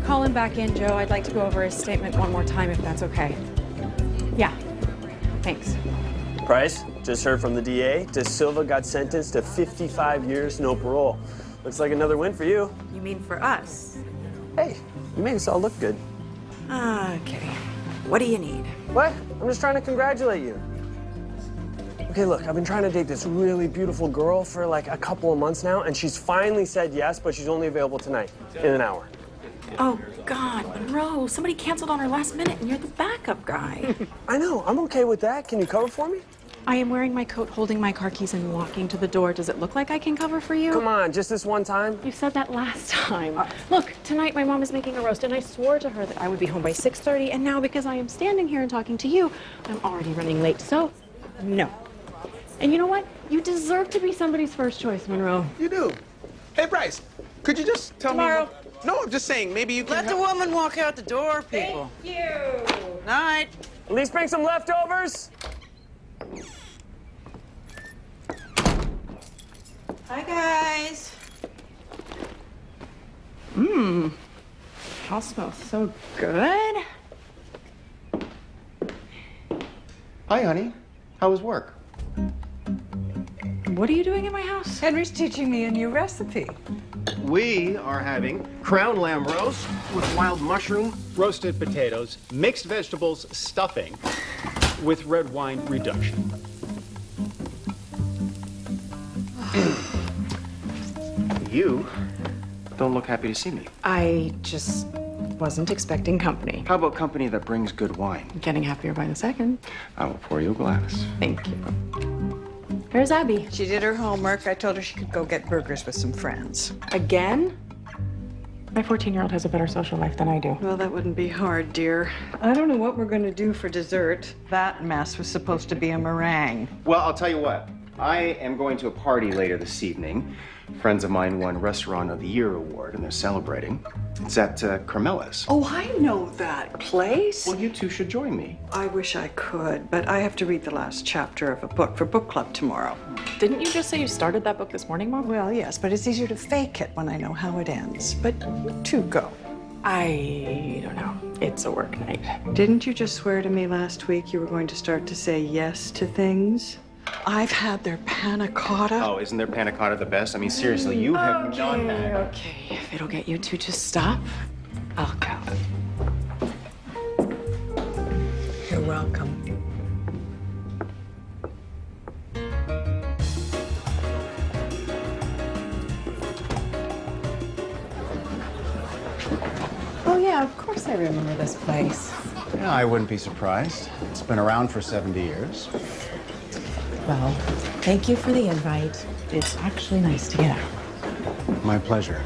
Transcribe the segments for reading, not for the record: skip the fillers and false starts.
Calling back in, Joe. I'd like to go over his statement one more time, if that's okay. Yeah, thanks. Price, just heard from the DA. De Silva got sentenced to 55 years, no parole. Looks like another win for you. You mean for us? Hey, you made us all look good. Okay. What do you need? What? I'm just trying to congratulate you. Okay, look, I've been trying to date this really beautiful girl for like a couple of months now, and she's finally said yes, but she's only available tonight, in an hour. Oh, God, Monroe, somebody canceled on her last minute, and you're the backup guy. I know, I'm okay with that. Can you cover for me? I am wearing my coat, holding my car keys, and walking to the door. Does it look like I can cover for you? Come on, just this one time. You said that last time. Look, tonight my mom is making a roast, and I swore to her that I would be home by 6:30, and now because I am standing here and talking to you, I'm already running late, so no. And you know what? You deserve to be somebody's first choice, Monroe. You do. Hey, Bryce, could you just tell Tomorrow. me... No, I'm just saying, maybe you can... Let the woman walk out the door, people. Thank you. Night. At least bring some leftovers. Hi, guys. House smells so good. Hi, honey. How was work? What are you doing in my house? Henry's teaching me a new recipe. We are having crown lamb roast with wild mushroom, Roasted potatoes, mixed vegetables, stuffing, with red wine reduction. You don't look happy to see me. I just wasn't expecting company. How about company that brings good wine? I'm getting happier by the second. I will pour you a glass. Thank you. Where's Abby? She did her homework. I told her she could go get burgers with some friends. Again? My 14-year-old has a better social life than I do. Well, that wouldn't be hard, dear. I don't know what we're going to do for dessert. That mess was supposed to be a meringue. Well, I'll tell you what. I am going to a party later this evening. Friends of mine won Restaurant of the Year award, and they're celebrating. It's at Carmela's. Oh, I know that place. Well, you two should join me. I wish I could, but I have to read the last chapter of a book for book club tomorrow. Didn't you just say you started that book this morning, Mom? Well, yes, but it's easier to fake it when I know how it ends. But to go. I don't know. It's a work night. Didn't you just swear to me last week you were going to start to say yes to things? I've had their panna cotta. Oh, isn't their panna cotta the best? I mean, seriously, you have done that. Okay. If it'll get you two to stop, I'll go. You're welcome. Oh, yeah, of course I remember this place. Yeah, I wouldn't be surprised. It's been around for 70 years. Well, thank you for the invite. It's actually nice to get out. My pleasure.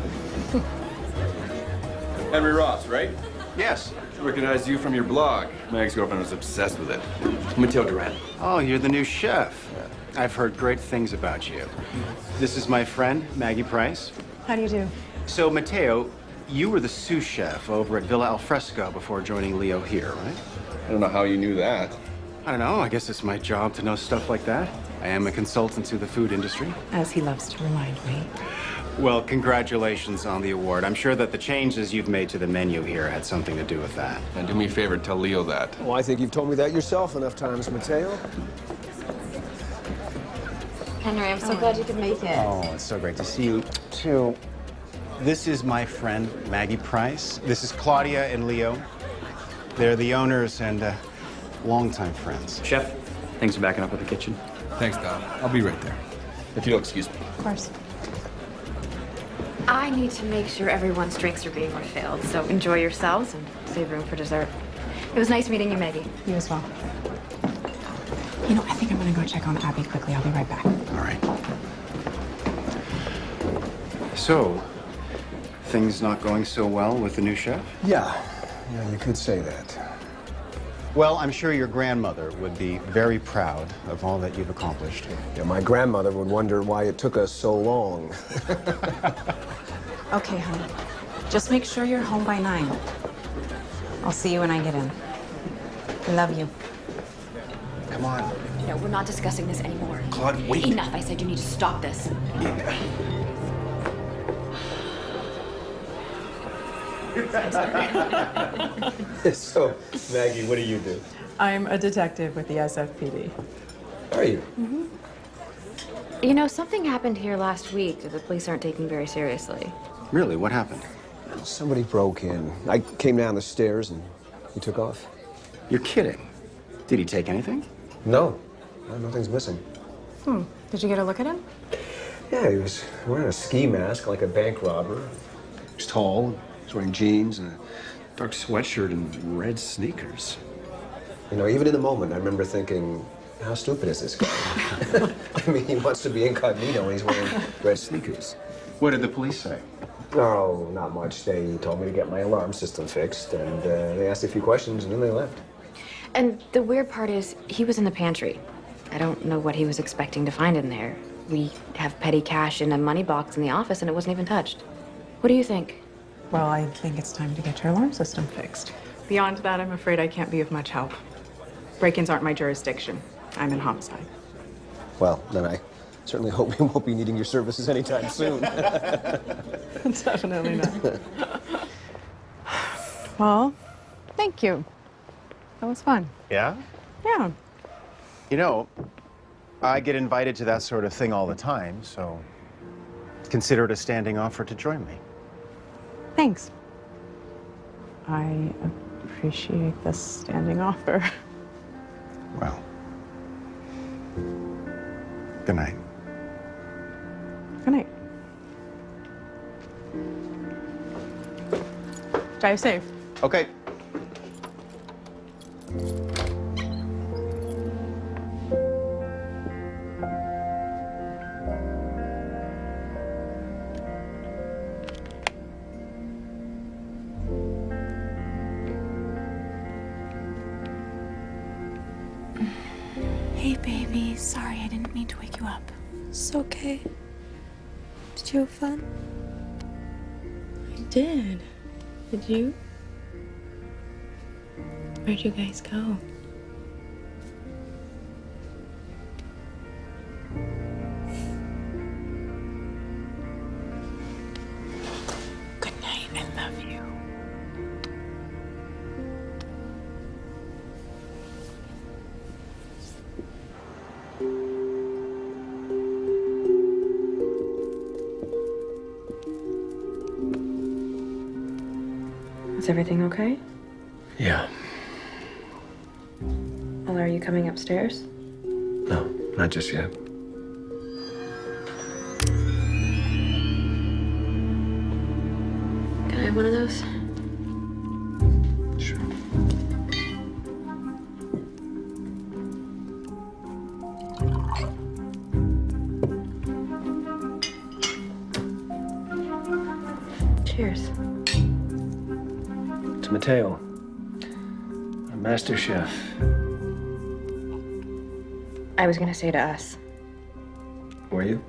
Henry Ross, right? Yes. Recognized you from your blog. My ex-girlfriend was obsessed with it. Mateo Duran. Oh, you're the new chef. I've heard great things about you. This is my friend, Maggie Price. How do you do? So, Mateo, you were the sous chef over at Villa Alfresco before joining Leo here, right? I don't know how you knew that. I don't know. I guess it's my job to know stuff like that. I am a consultant to the food industry. As he loves to remind me. Well, congratulations on the award. I'm sure that the changes you've made to the menu here had something to do with that. And do me a favor, tell Leo that. Well, I think you've told me that yourself enough times, Mateo. Henry, I'm so glad you could make it. Oh, it's so great to see you, too. This is my friend, Maggie Price. This is Claudia and Leo. They're the owners and longtime friends. Chef, thanks for backing up with the kitchen. Thanks, Don. I'll be right there. If you'll excuse me. Of course. I need to make sure everyone's drinks are being refilled, so enjoy yourselves and save room for dessert. It was nice meeting you, Maggie. You as well. You know, I think I'm gonna go check on Abby quickly. I'll be right back. All right. So, things not going so well with the new chef? Yeah, you could say that. Well, I'm sure your grandmother would be very proud of all that you've accomplished. Yeah, my grandmother would wonder why it took us so long. Okay, honey. Just make sure you're home by 9. I'll see you when I get in. Love you. Come on. No, we're not discussing this anymore. Claude, wait. Enough. I said you need to stop this. So, Maggie, what do you do? I'm a detective with the SFPD. Are you? You know, something happened here last week that the police aren't taking very seriously. Really, what happened? Somebody broke in. I came down the stairs and he took off. You're kidding. Did he take anything? No, nothing's missing. Did you get a look at him? Yeah, he was wearing a ski mask like a bank robber. He's tall, he's wearing jeans and a Dark sweatshirt and red sneakers. You know, even in the moment, I remember thinking, how stupid is this guy? I mean, he wants to be incognito and he's wearing red sneakers. What did the police say? Oh, not much. They told me to get my alarm system fixed, and they asked a few questions, and then they left. And the weird part is, he was in the pantry. I don't know what he was expecting to find in there. We have petty cash in a money box in the office, and it wasn't even touched. What do you think? Well, I think it's time to get your alarm system fixed. Beyond that, I'm afraid I can't be of much help. Break-ins aren't my jurisdiction. I'm in homicide. Well, then I certainly hope we won't be needing your services anytime soon. Definitely not. Well, thank you. That was fun. Yeah? Yeah. You know, I get invited to that sort of thing all the time, so consider it a standing offer to join me. Thanks. I appreciate this standing offer. Well, good night. Good night. Drive safe. Okay. Hey, baby. Sorry, I didn't mean to wake you up. It's okay. Did you have fun? I did. Did you? Where'd you guys go? Good night. I love you. Is everything okay? Yeah. Well, are you coming upstairs? No, not just yet. Can I have one of those? Sure. Cheers. To Mateo, our master chef. I was gonna say to us. Were you?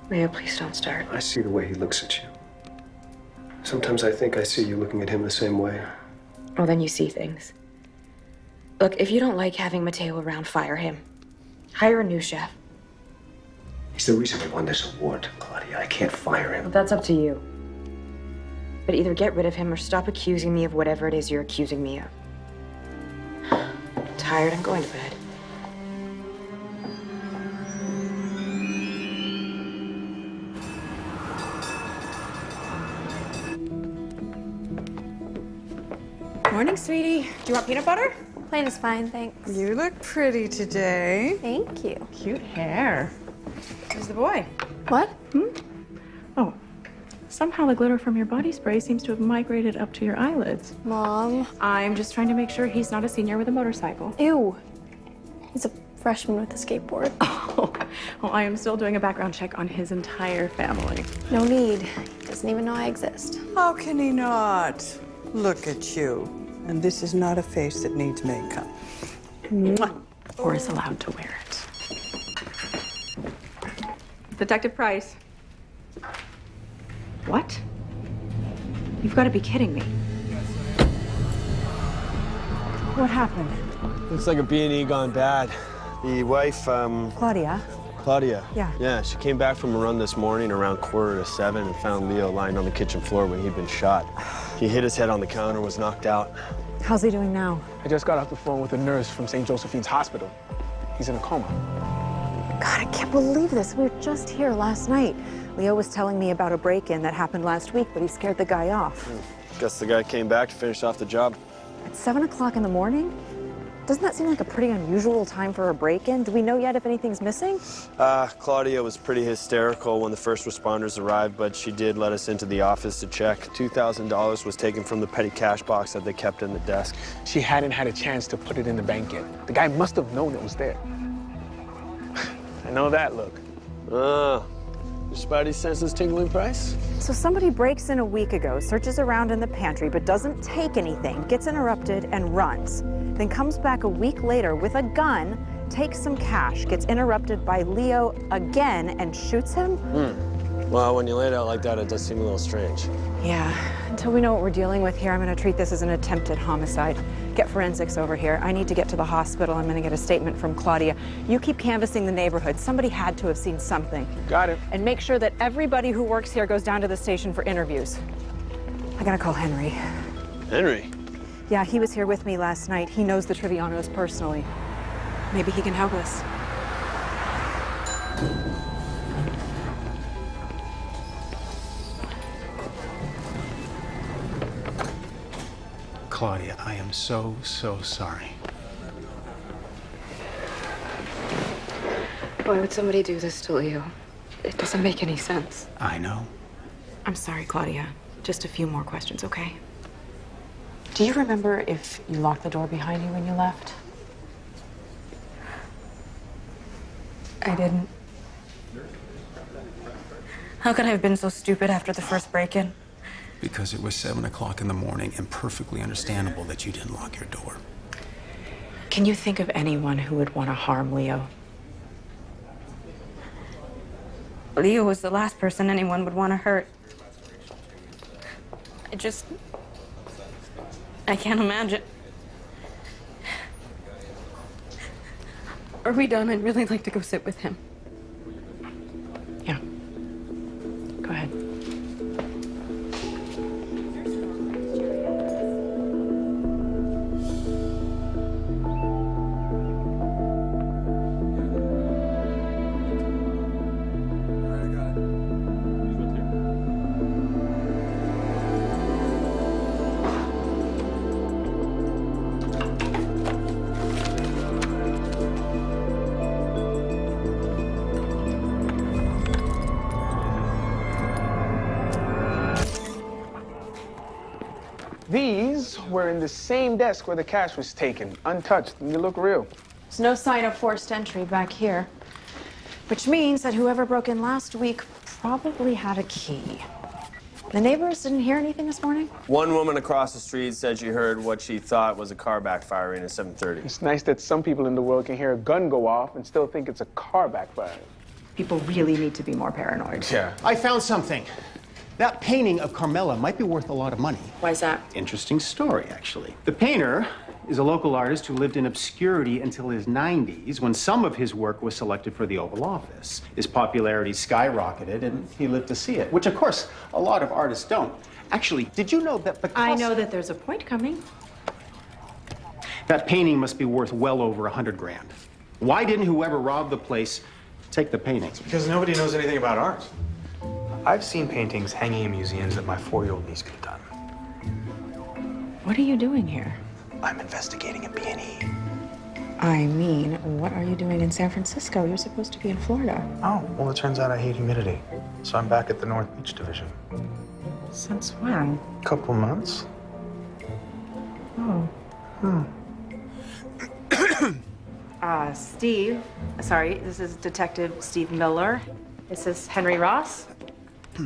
Leo, please don't start. I see the way he looks at you. Sometimes I think I see you looking at him the same way. Well, then you see things. Look, if you don't like having Mateo around, fire him. Hire a new chef. He's the reason we won this award, Claudia. I can't fire him. That's up to you. But either get rid of him or stop accusing me of whatever it is you're accusing me of. I'm tired, I'm going to bed. Morning, sweetie. Do you want peanut butter? Plain is fine, thanks. You look pretty today. Thank you. Cute hair. Who's the boy? What? Oh, somehow the glitter from your body spray seems to have migrated up to your eyelids. Mom. I'm just trying to make sure he's not a senior with a motorcycle. Ew. He's a freshman with a skateboard. Oh, well, I am still doing a background check on his entire family. No need. He doesn't even know I exist. How can he not? Look at you. And this is not a face that needs makeup. Mwah. Or is allowed to wear it. Detective Price. What? You've got to be kidding me. What happened? Looks like a B&E gone bad. The wife, Claudia. Claudia. Yeah. Yeah, she came back from a run this morning around 6:45 and found Leo lying on the kitchen floor when he'd been shot. He hit his head on the counter, was knocked out. How's he doing now? I just got off the phone with a nurse from St. Josephine's Hospital. He's in a coma. God, I can't believe this. We were just here last night. Leo was telling me about a break-in that happened last week, but he scared the guy off. Guess the guy came back to finish off the job. At 7 o'clock in the morning? Doesn't that seem like a pretty unusual time for a break-in? Do we know yet if anything's missing? Claudia was pretty hysterical when the first responders arrived, but she did let us into the office to check. $2,000 was taken from the petty cash box that they kept in the desk. She hadn't had a chance to put it in the bank yet. The guy must have known it was there. I know that look. Your spidey senses tingling, Price? So somebody breaks in a week ago, searches around in the pantry, but doesn't take anything, gets interrupted, and runs. Then comes back a week later with a gun, takes some cash, gets interrupted by Leo again, and shoots him? Well, when you lay it out like that, it does seem a little strange. Yeah, until we know what we're dealing with here, I'm gonna treat this as an attempted homicide. Get forensics over here. I need to get to the hospital. I'm gonna get a statement from Claudia. You keep canvassing the neighborhood. Somebody had to have seen something. Got it. And make sure that everybody who works here goes down to the station for interviews. I gotta call Henry. Henry? Yeah, he was here with me last night. He knows the Trivianos personally. Maybe he can help us. Claudia, I am so sorry. Why would somebody do this to Leo? It doesn't make any sense. I know. I'm sorry, Claudia. Just a few more questions, okay? Do you remember if you locked the door behind you when you left? I didn't. How could I have been so stupid after the first break-in? Because it was 7 o'clock in the morning and perfectly understandable that you didn't lock your door. Can you think of anyone who would want to harm Leo? Leo was the last person anyone would want to hurt. I can't imagine. Are we done? I'd really like to go sit with him. Yeah. Go ahead. These were in the same desk where the cash was taken, untouched, and they look real. There's no sign of forced entry back here, which means that whoever broke in last week probably had a key. The neighbors didn't hear anything this morning? One woman across the street said she heard what she thought was a car backfiring at 7:30. It's nice that some people in the world can hear a gun go off and still think it's a car backfiring. People really need to be more paranoid. Yeah. I found something. That painting of Carmela might be worth a lot of money. Why is that? Interesting story, actually. The painter is a local artist who lived in obscurity until his 90s when some of his work was selected for the Oval Office. His popularity skyrocketed and he lived to see it, which of course a lot of artists don't. Actually, did you know that Picasso... I know that there's a point coming. That painting must be worth well over 100 grand. Why didn't whoever robbed the place take the painting? It's because nobody knows anything about art. I've seen paintings hanging in museums that my 4-year-old niece could have done. What are you doing here? I'm investigating a B&E. I mean, what are you doing in San Francisco? You're supposed to be in Florida. Oh, well, it turns out I hate humidity. So I'm back at the North Beach Division. Since when? Couple months. Oh. Steve, sorry, this is Detective Steve Miller. This is Henry Ross.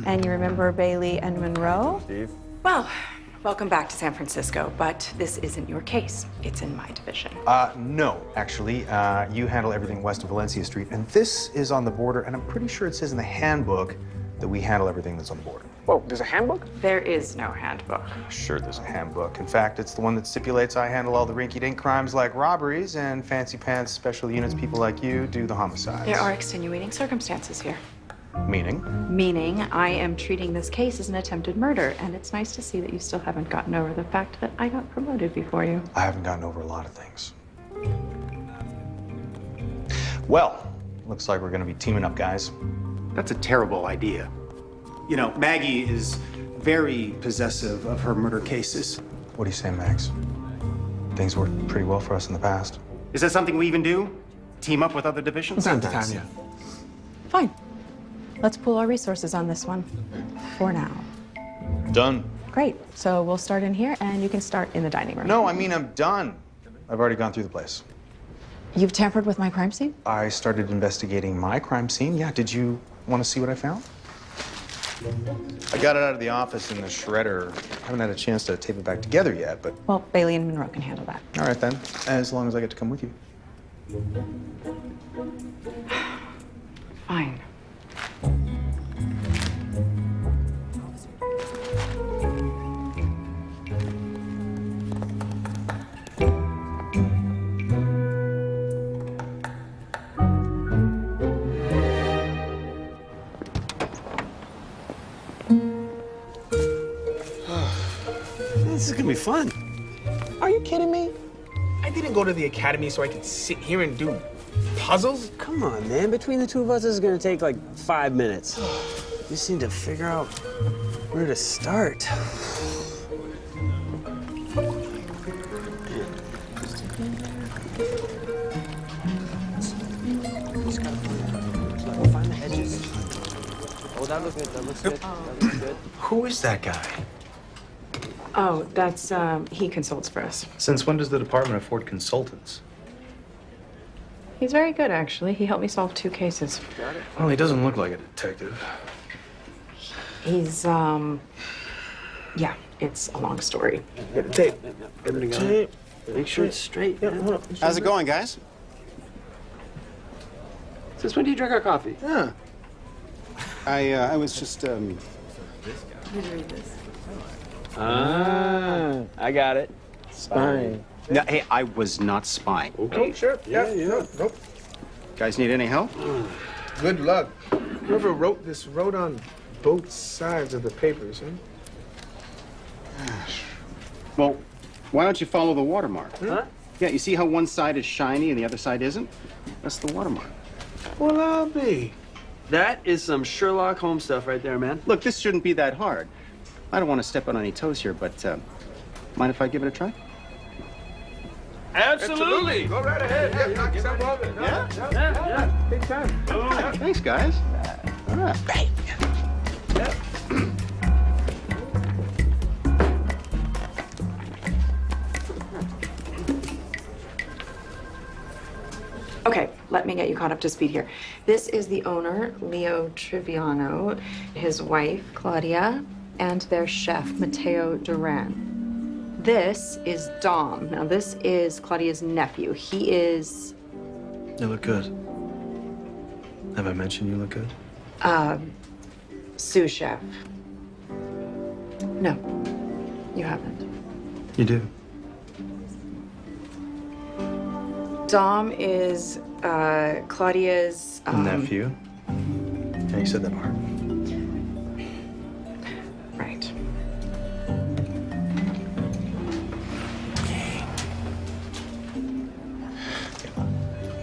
And you remember Bailey and Monroe? Steve? Well, welcome back to San Francisco, but this isn't your case. It's in my division. No, actually. You handle everything west of Valencia Street, and this is on the border, and I'm pretty sure it says in the handbook that we handle everything that's on the border. Whoa, there's a handbook? There is no handbook. Sure, there's a handbook. In fact, it's the one that stipulates I handle all the rinky-dink crimes like robberies, and fancy pants special units people like you do the homicides. There are extenuating circumstances here. Meaning? Meaning, I am treating this case as an attempted murder, and it's nice to see that you still haven't gotten over the fact that I got promoted before you. I haven't gotten over a lot of things. Well, looks like we're gonna be teaming up, guys. That's a terrible idea. You know, Maggie is very possessive of her murder cases. What do you say, Max? Things worked pretty well for us in the past. Is that something we even do? Team up with other divisions? Time to time, yeah. Fine. Let's pool our resources on this one. For now. Done. Great. So we'll start in here, and you can start in the dining room. No, I mean, I'm done. I've already gone through the place. You've tampered with my crime scene? I started investigating my crime scene. Yeah, did you want to see what I found? I got it out of the office in the shredder. Haven't had a chance to tape it back together yet, but... Well, Bailey and Monroe can handle that. All right, then. As long as I get to come with you. Fine. This is gonna be fun. Are you kidding me? I didn't go to the academy so I could sit here and do puzzles. Come on, man. Between the two of us, this is gonna take like 5 minutes. We just need to figure out where to start. Find the edges. Oh, that looks good. That looks good. That looks good. Who is that guy? Oh, that's, he consults for us. Since when does the department afford consultants? He's very good, actually. He helped me solve 2 cases. Got it. Well, he doesn't look like a detective. He's, yeah, it's a long story. Get the tape. Get the tape. Make sure it's straight. Yeah, hold up. How's it going, guys? Since when do you drink our coffee? Yeah. I was just, Ah, I got it. Spying. No, hey, I was not spying. Okay, sure. Yeah. Nope. Guys need any help? Good luck. Whoever wrote this wrote on both sides of the papers, huh? Well, why don't you follow the watermark? Huh? Yeah, you see how one side is shiny and the other side isn't? That's the watermark. Well, I'll be. That is some Sherlock Holmes stuff right there, man. Look, this shouldn't be that hard. I don't want to step on any toes here, but mind if I give it a try? Absolutely. Go right ahead. Knock yourself off it. Yeah. Big time. Thanks, guys. All right. Bang. Okay, let me get you caught up to speed here. This is the owner, Leo Triviano, his wife, Claudia, and their chef, Matteo Duran. This is Dom. Now, this is Claudia's nephew. He is... You look good. Have I mentioned you look good? sous chef. No, you haven't. You do. Dom is Claudia's nephew. Yeah, you said that part. Right.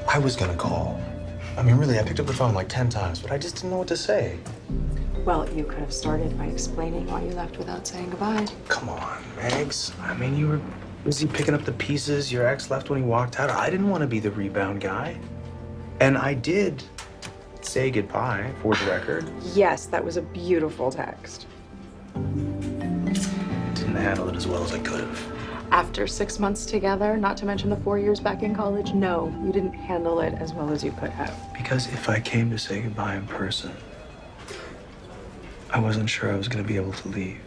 I was gonna call. I mean, really, I picked up the phone like 10 times, but I just didn't know what to say. Well, you could have started by explaining why you left without saying goodbye. Come on, Megs. I mean, you were busy picking up the pieces your ex left when he walked out. I didn't want to be the rebound guy. And I did say goodbye, for the record. Yes, that was a beautiful text. Didn't handle it as well as I could have. After 6 months together, not to mention the 4 years back in college, no, you didn't handle it as well as you could have. Because if I came to say goodbye in person, I wasn't sure I was going to be able to leave.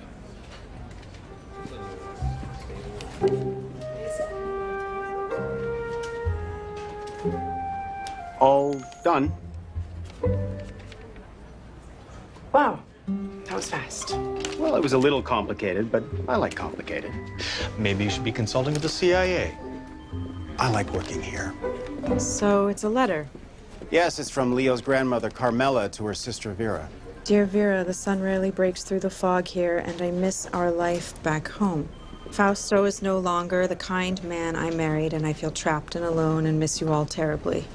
All done. Wow, that was fast. Well, it was a little complicated, but I like complicated. Maybe you should be consulting with the CIA. I like working here. So it's a letter. Yes, it's from Leo's grandmother, Carmela, to her sister, Vera. Dear Vera, the sun rarely breaks through the fog here, and I miss our life back home. Fausto is no longer the kind man I married, and I feel trapped and alone and miss you all terribly.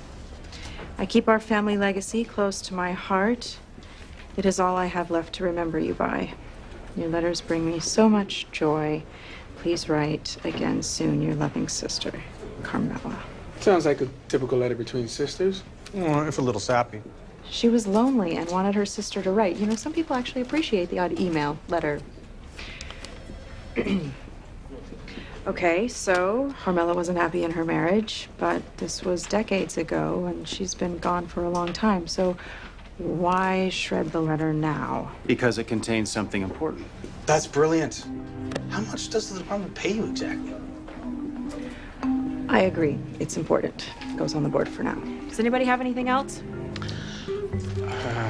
I keep our family legacy close to my heart. It is all I have left to remember you by. Your letters bring me so much joy. Please write again soon, your loving sister, Carmela. Sounds like a typical letter between sisters. Well, if a little sappy. She was lonely and wanted her sister to write. You know, some people actually appreciate the odd email, letter. Okay, so Carmela wasn't happy in her marriage, but this was decades ago, and she's been gone for a long time. So why shred the letter now? Because it contains something important. That's brilliant. How much does the department pay you exactly? I agree. It's important. It goes on the board for now. Does anybody have anything else?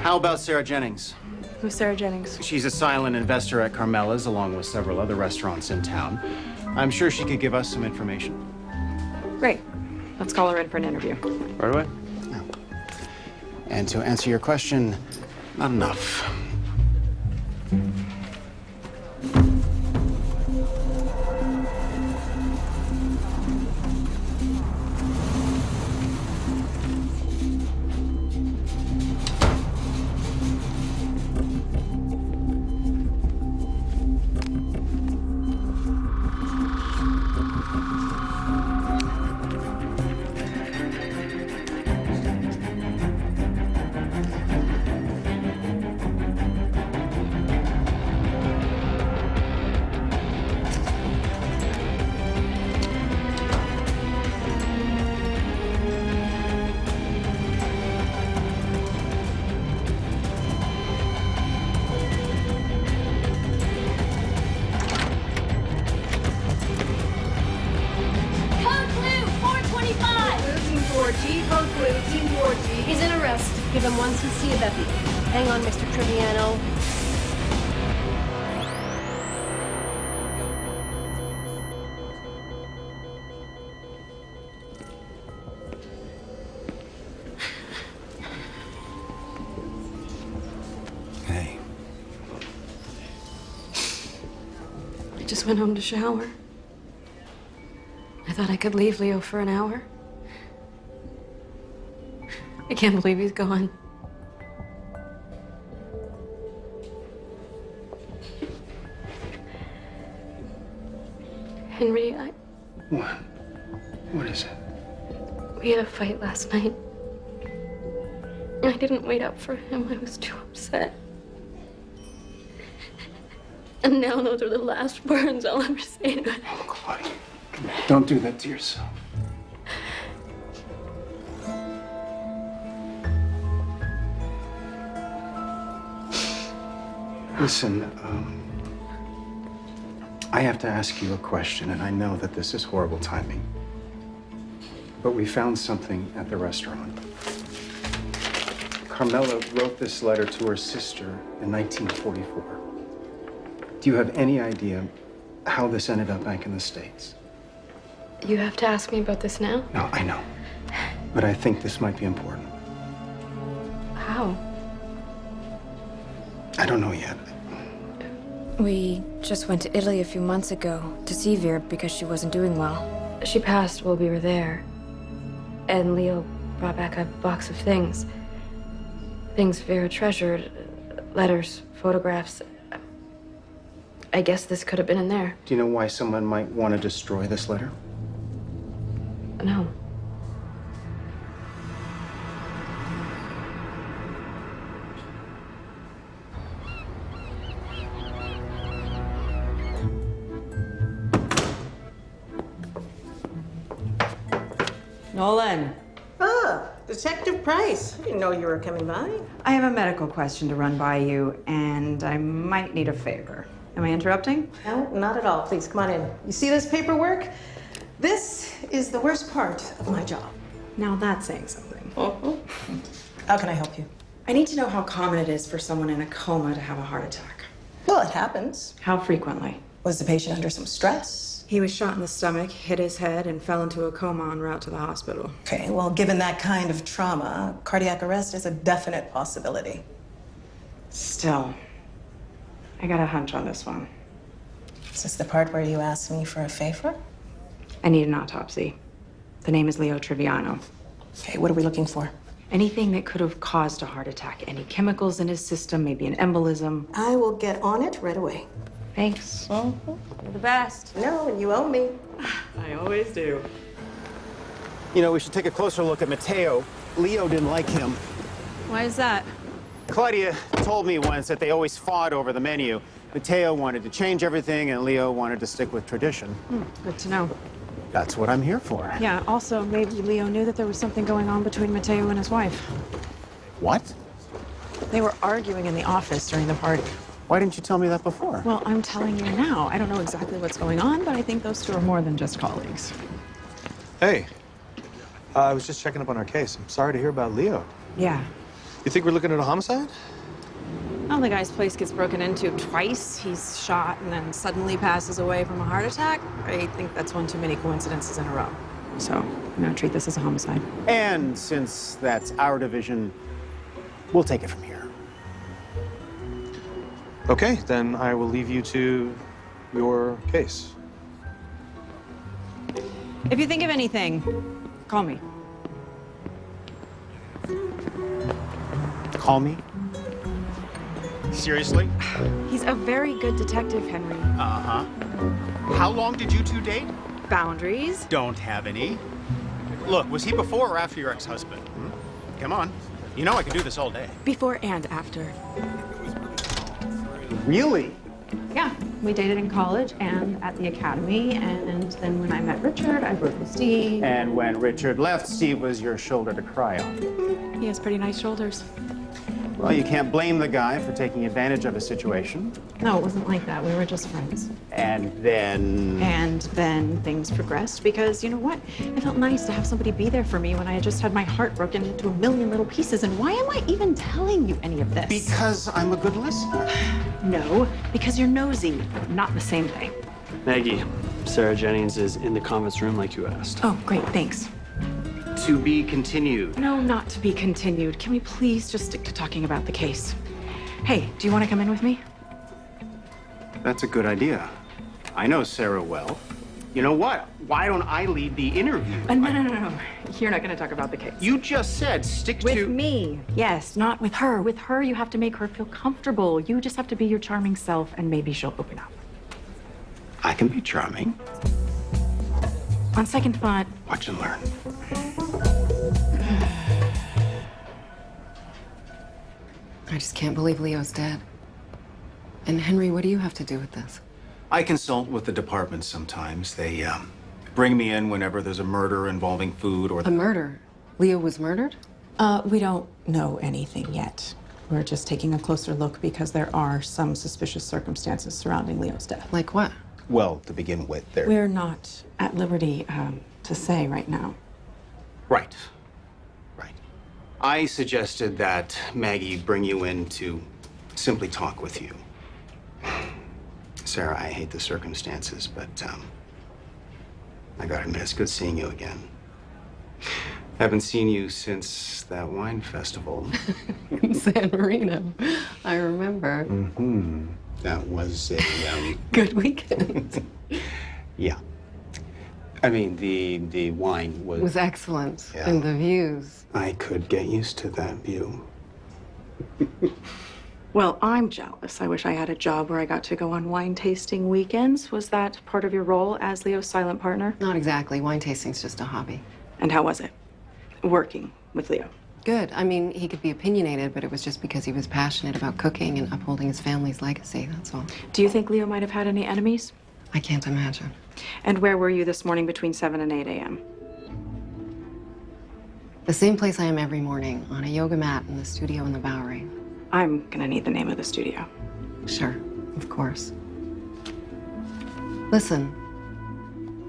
How about Sarah Jennings? Who's Sarah Jennings? She's a silent investor at Carmela's, along with several other restaurants in town. I'm sure she could give us some information. Great. Let's call her in for an interview. Right away. Yeah. And to answer your question, not enough. Give him 1 cc of Epi. Hang on, Mr. Triviano. Hey. I just went home to shower. I thought I could leave Leo for an hour. I can't believe he's gone. Henry, What? What is it? we had a fight last night. I didn't wait up for him. I was too upset. And now those are the last words I'll ever say to him. Oh, Claudia, don't do that to yourself. Listen, I have to ask you a question, and I know that this is horrible timing. But we found something at the restaurant. Carmela wrote this letter to her sister in 1944. Do you have any idea how this ended up back in the States? You have to ask me about this now? No, I know. But I think this might be important. How? I don't know yet. We just went to Italy a few months ago to see Vera because she wasn't doing well. She passed while we were there. And Leo brought back a box of things. Things Vera treasured. Letters, photographs. I guess this could have been in there. Do you know why someone might want to destroy this letter? No. Nolan, Ah, Detective Price. I didn't know you were coming by. I have a medical question to run by you, and I might need a favor. Am I interrupting? No, not at all. Please, come on in. You see this paperwork? This is the worst part of my job. Now that's saying something. How can I help you? I need to know how common it is for someone in a coma to have a heart attack. Well, it happens. How frequently? Was the patient under some stress? He was shot in the stomach, hit his head, and fell into a coma en route to the hospital. Okay, well, given that kind of trauma, cardiac arrest is a definite possibility. Still, I got a hunch on this one. Is this the part where you asked me for a favor? I need an autopsy. The name is Leo Triviano. Okay, what are we looking for? Anything that could have caused a heart attack. Any chemicals in his system, maybe an embolism. I will get on it right away. Thanks. You're the best. No, and you owe me. I always do. You know, we should take a closer look at Mateo. Leo didn't like him. Why is that? Claudia told me once that they always fought over the menu. Mateo wanted to change everything, and Leo wanted to stick with tradition. Good to know. That's what I'm here for. Yeah, also, maybe Leo knew that there was something going on between Mateo and his wife. What? They were arguing in the office during the party. Why didn't you tell me that before? Well, I'm telling you now. I don't know exactly what's going on, but I think those two are more than just colleagues. Hey, I was just checking up on our case. I'm sorry to hear about Leo. Yeah. You think we're looking at a homicide? Well, the guy's place gets broken into twice. He's shot and then suddenly passes away from a heart attack. I think that's one too many coincidences in a row. So I'm gonna treat this as a homicide. And since that's our division, we'll take it from here. Okay, then I will leave you to your case. If you think of anything, call me. Call me? Seriously? He's a very good detective, Henry. Uh-huh. How long did you two date? Boundaries? Don't have any. Look, was he before or after your ex-husband? Come on. You know I could do this all day. Before and after. Really? Yeah, we dated in college and at the academy, and then when I met Richard, I broke with Steve. And when Richard left, Steve was your shoulder to cry on. He has pretty nice shoulders. Well, you can't blame the guy for taking advantage of a situation. No, it wasn't like that. We were just friends. And then... And then things progressed because, you know what? It felt nice to have somebody be there for me when I had just had my heart broken into a million little pieces. And why am I even telling you any of this? Because I'm a good listener. No, because you're nosy. Not the same thing. Maggie, Sarah Jennings is in the conference room like you asked. Oh, great, thanks. To be continued. No, not to be continued. Can we please just stick to talking about the case? Hey, do you want to come in with me? That's a good idea. I know Sarah well. You know what? Why don't I lead the interview? No. You're not going to talk about the case. You just said stick to... With me. Yes, not with her. With her, you have to make her feel comfortable. You just have to be your charming self, and maybe she'll open up. I can be charming. On second thought... Watch and learn. I just can't believe Leo's dead. And Henry, what do you have to do with this? I consult with the department sometimes. They bring me in whenever there's a murder involving food or... A murder? Leo was murdered? We don't know anything yet. We're just taking a closer look because there are some suspicious circumstances surrounding Leo's death. Like what? Well, to begin with, there... We're not at liberty to say right now. Right. I suggested that Maggie bring you in to simply talk with you. Sarah, I hate the circumstances, but I gotta admit, it's good seeing you again. Haven't seen you since that wine festival. In San Marino. I remember. Mm-hmm. That was a good weekend. Yeah. I mean, the wine was... It was excellent. Yeah. And the views. I could get used to that view. Well, I'm jealous. I wish I had a job where I got to go on wine tasting weekends. Was that part of your role as Leo's silent partner? Not exactly. Wine tasting's just a hobby. And how was it? Working with Leo? Good. I mean, he could be opinionated, but it was just because he was passionate about cooking and upholding his family's legacy, that's all. Do you think Leo might have had any enemies? I can't imagine. And where were you this morning between 7 and 8 a.m.? The same place I am every morning, on a yoga mat in the studio in the Bowery. I'm gonna need the name of the studio. Sure, of course. Listen,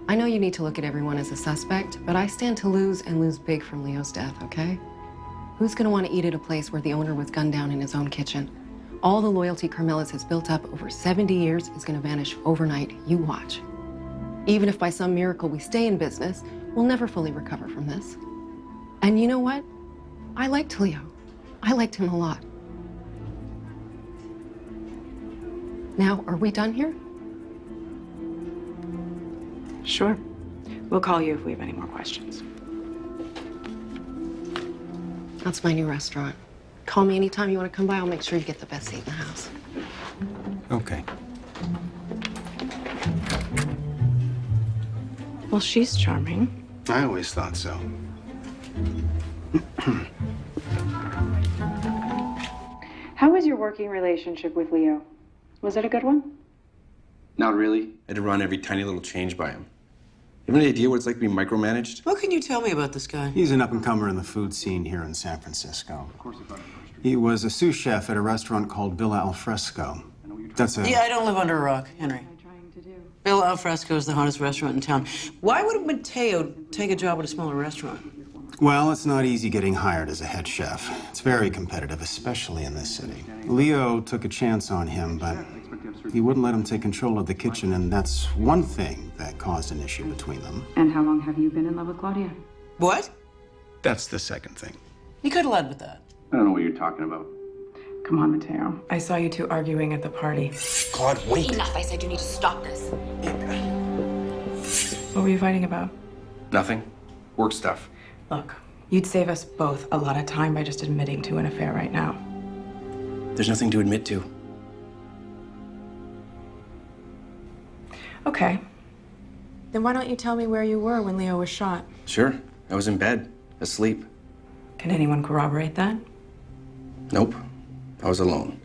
I know you need to look at everyone as a suspect, but I stand to lose and lose big from Leo's death, okay? Who's gonna want to eat at a place where the owner was gunned down in his own kitchen? All the loyalty Carmelis has built up over 70 years is gonna vanish overnight. You watch. Even if by some miracle we stay in business, we'll never fully recover from this. And you know what? I liked Leo. I liked him a lot. Now, are we done here? Sure. We'll call you if we have any more questions. That's my new restaurant. Call me anytime you want to come by. I'll make sure you get the best seat in the house. Okay. Well, she's charming. I always thought so. How was your working relationship with Leo? Was it a good one? Not really. I had to run every tiny little change by him. You have any idea what it's like to be micromanaged? What can you tell me about this guy? He's an up-and-comer in the food scene here in San Francisco. He was a sous chef at a restaurant called Villa Al Fresco. That's a... Yeah, I don't live under a rock, Henry. Villa Al Fresco is the hottest restaurant in town. Why would Mateo take a job at a smaller restaurant? Well, it's not easy getting hired as a head chef. It's very competitive, especially in this city. Leo took a chance on him, but he wouldn't let him take control of the kitchen, and that's one thing that caused an issue between them. And how long have you been in love with Claudia? What? That's the second thing. You could have led with that. I don't know what you're talking about. Come on, Mateo. I saw you two arguing at the party. God, wait. Enough, I said you need to stop this. What were you fighting about? Nothing. Work stuff. Look, you'd save us both a lot of time by just admitting to an affair right now. There's nothing to admit to. Okay. Then why don't you tell me where you were when Leo was shot? Sure. I was in bed, asleep. Can anyone corroborate that? Nope. I was alone.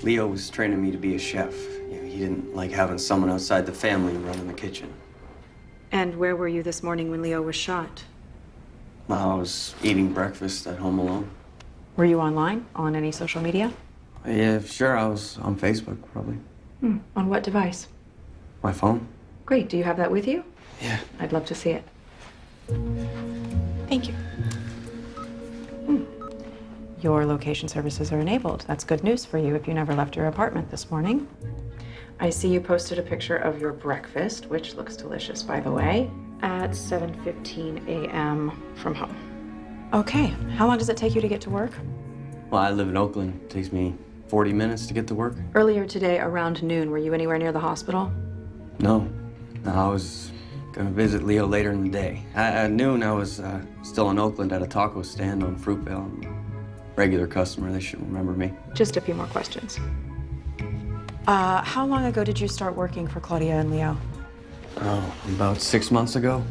Leo was training me to be a chef. He didn't like having someone outside the family running the kitchen. And where were you this morning when Leo was shot? I was eating breakfast at home alone. Were you online? On any social media? Yeah, sure. I was on Facebook, probably. On what device? My phone. Great. Do you have that with you? Yeah. I'd love to see it. Thank you. Your location services are enabled. That's good news for you if you never left your apartment this morning. I see you posted a picture of your breakfast, which looks delicious, by the way, at 7:15 a.m. from home. Okay. How long does it take you to get to work? Well, I live in Oakland. It takes me 40 minutes to get to work. Earlier today, around noon, were you anywhere near the hospital? No. I was gonna visit Leo later in the day. At noon, I was still in Oakland at a taco stand on Fruitvale. Regular customer, they should remember me. Just a few more questions. How long ago did you start working for Claudia and Leo? Oh, about 6 months ago.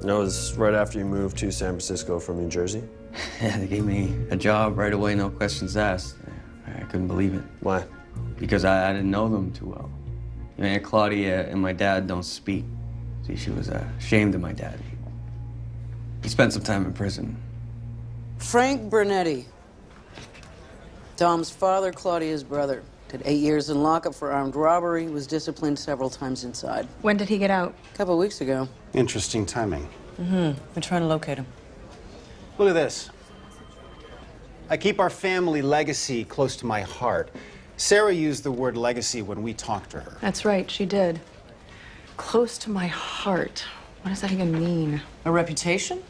No, it was right after you moved to San Francisco from New Jersey? Yeah, they gave me a job right away, no questions asked. I couldn't believe it. Why? Because I didn't know them too well. You know, Aunt Claudia and my dad don't speak. See, she was ashamed of my dad. He spent some time in prison. Frank Bernetti. Tom's father, Claudia's brother. Did 8 years in lockup for armed robbery, was disciplined several times inside. When did he get out? A couple weeks ago. Interesting timing. We're trying to locate him. Look at this. I keep our family legacy close to my heart. Sarah used the word legacy when we talked to her. That's right, she did. Close to my heart. What does that even mean? A reputation?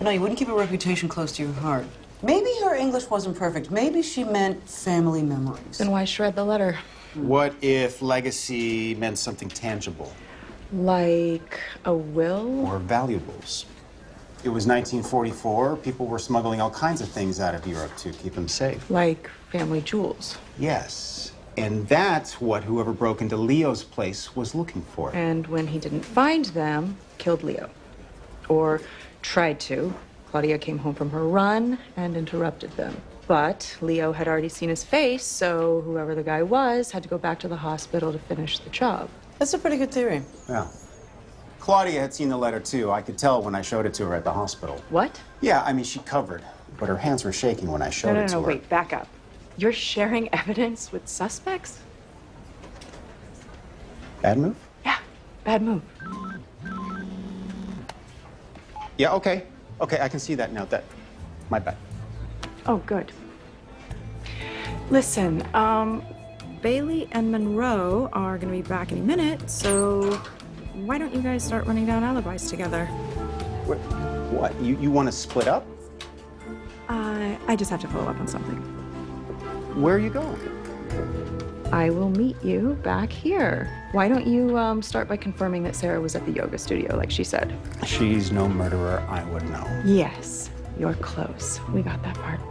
No, you wouldn't keep a reputation close to your heart. Maybe her English wasn't perfect. Maybe she meant family memories. Then why shred the letter? What if legacy meant something tangible? Like a will? Or valuables? It was 1944. People were smuggling all kinds of things out of Europe to keep them safe. Like family jewels. Yes. And that's what whoever broke into Leo's place was looking for. And when he didn't find them, killed Leo. Or tried to. Claudia came home from her run and interrupted them. But Leo had already seen his face, so whoever the guy was had to go back to the hospital to finish the job. That's a pretty good theory. Yeah. Claudia had seen the letter, too. I could tell when I showed it to her at the hospital. What? Yeah, I mean, she covered, but her hands were shaking when I showed it to her. Wait, back up. You're sharing evidence with suspects? Bad move? Yeah, bad move. Yeah, okay. Okay, I can see that now. My bad. Oh, good. Listen, Bailey and Monroe are gonna be back any minute, so why don't you guys start running down alibis together? What? You want to split up? I just have to follow up on something. Where are you going? I will meet you back here. Why don't you start by confirming that Sarah was at the yoga studio, like she said? She's no murderer, I would know. Yes, you're close. We got that part.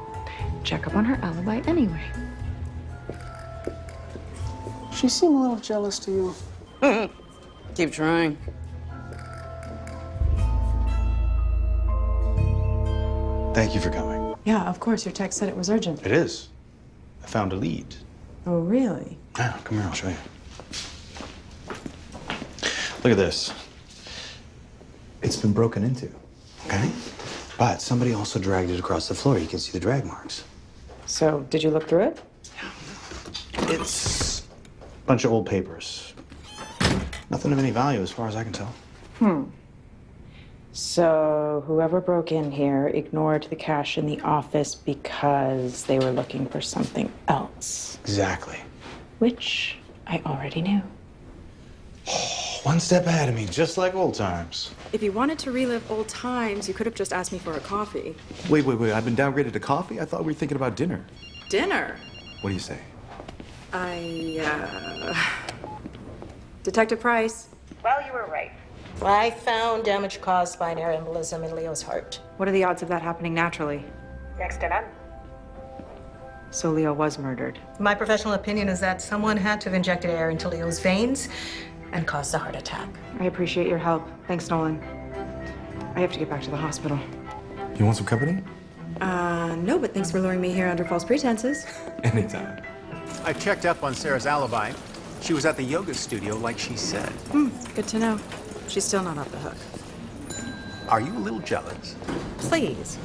Check up on her alibi anyway. She seemed a little jealous to you. Keep trying. Thank you for coming. Yeah, of course. Your text said it was urgent. It is. I found a lead. Oh, really? Yeah, come here, I'll show you. Look at this. It's been broken into, okay? But somebody also dragged it across the floor. You can see the drag marks. So, did you look through it? It's a bunch of old papers. Nothing of any value as far as I can tell. So, whoever broke in here ignored the cash in the office because they were looking for something else. Exactly. Which I already knew. One step ahead of me, just like old times. If you wanted to relive old times, you could have just asked me for a coffee. Wait. I've been downgraded to coffee? I thought we were thinking about dinner. Dinner? What do you say? Detective Price. Well, you were right. I found damage caused by an air embolism in Leo's heart. What are the odds of that happening naturally? Next to none. So Leo was murdered. My professional opinion is that someone had to have injected air into Leo's veins and caused a heart attack. I appreciate your help. Thanks, Nolan. I have to get back to the hospital. You want some company? No, but thanks for luring me here under false pretenses. Anytime. I checked up on Sarah's alibi. She was at the yoga studio like she said. Good to know. She's still not off the hook. Are you a little jealous? Please.